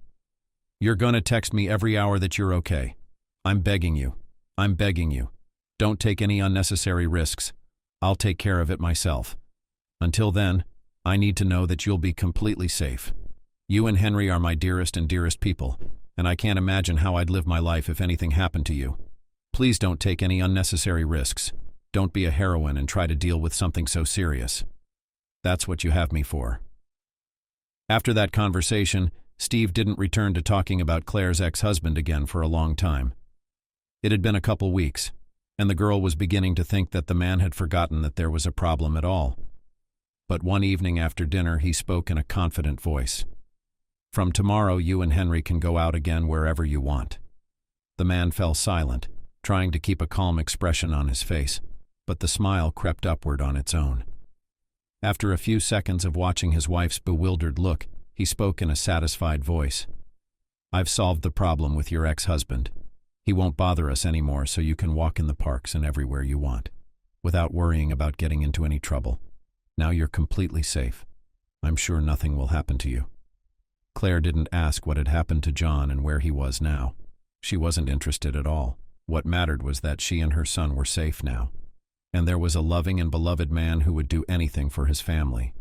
You're gonna text me every hour that you're okay. I'm begging you. I'm begging you. Don't take any unnecessary risks. I'll take care of it myself. Until then, I need to know that you'll be completely safe. You and Henry are my dearest and dearest people, and I can't imagine how I'd live my life if anything happened to you. Please don't take any unnecessary risks. Don't be a heroine and try to deal with something so serious. That's what you have me for." After that conversation, Steve didn't return to talking about Claire's ex-husband again for a long time. It had been a couple weeks, and the girl was beginning to think that the man had forgotten that there was a problem at all. But one evening after dinner, he spoke in a confident voice. "From tomorrow, you and Henry can go out again wherever you want." The man fell silent, trying to keep a calm expression on his face, but the smile crept upward on its own. After a few seconds of watching his wife's bewildered look, he spoke in a satisfied voice. "I've solved the problem with your ex-husband. He won't bother us anymore, so you can walk in the parks and everywhere you want, without worrying about getting into any trouble. Now you're completely safe. I'm sure nothing will happen to you." Claire didn't ask what had happened to John and where he was now. She wasn't interested at all. What mattered was that she and her son were safe now, and there was a loving and beloved man who would do anything for his family.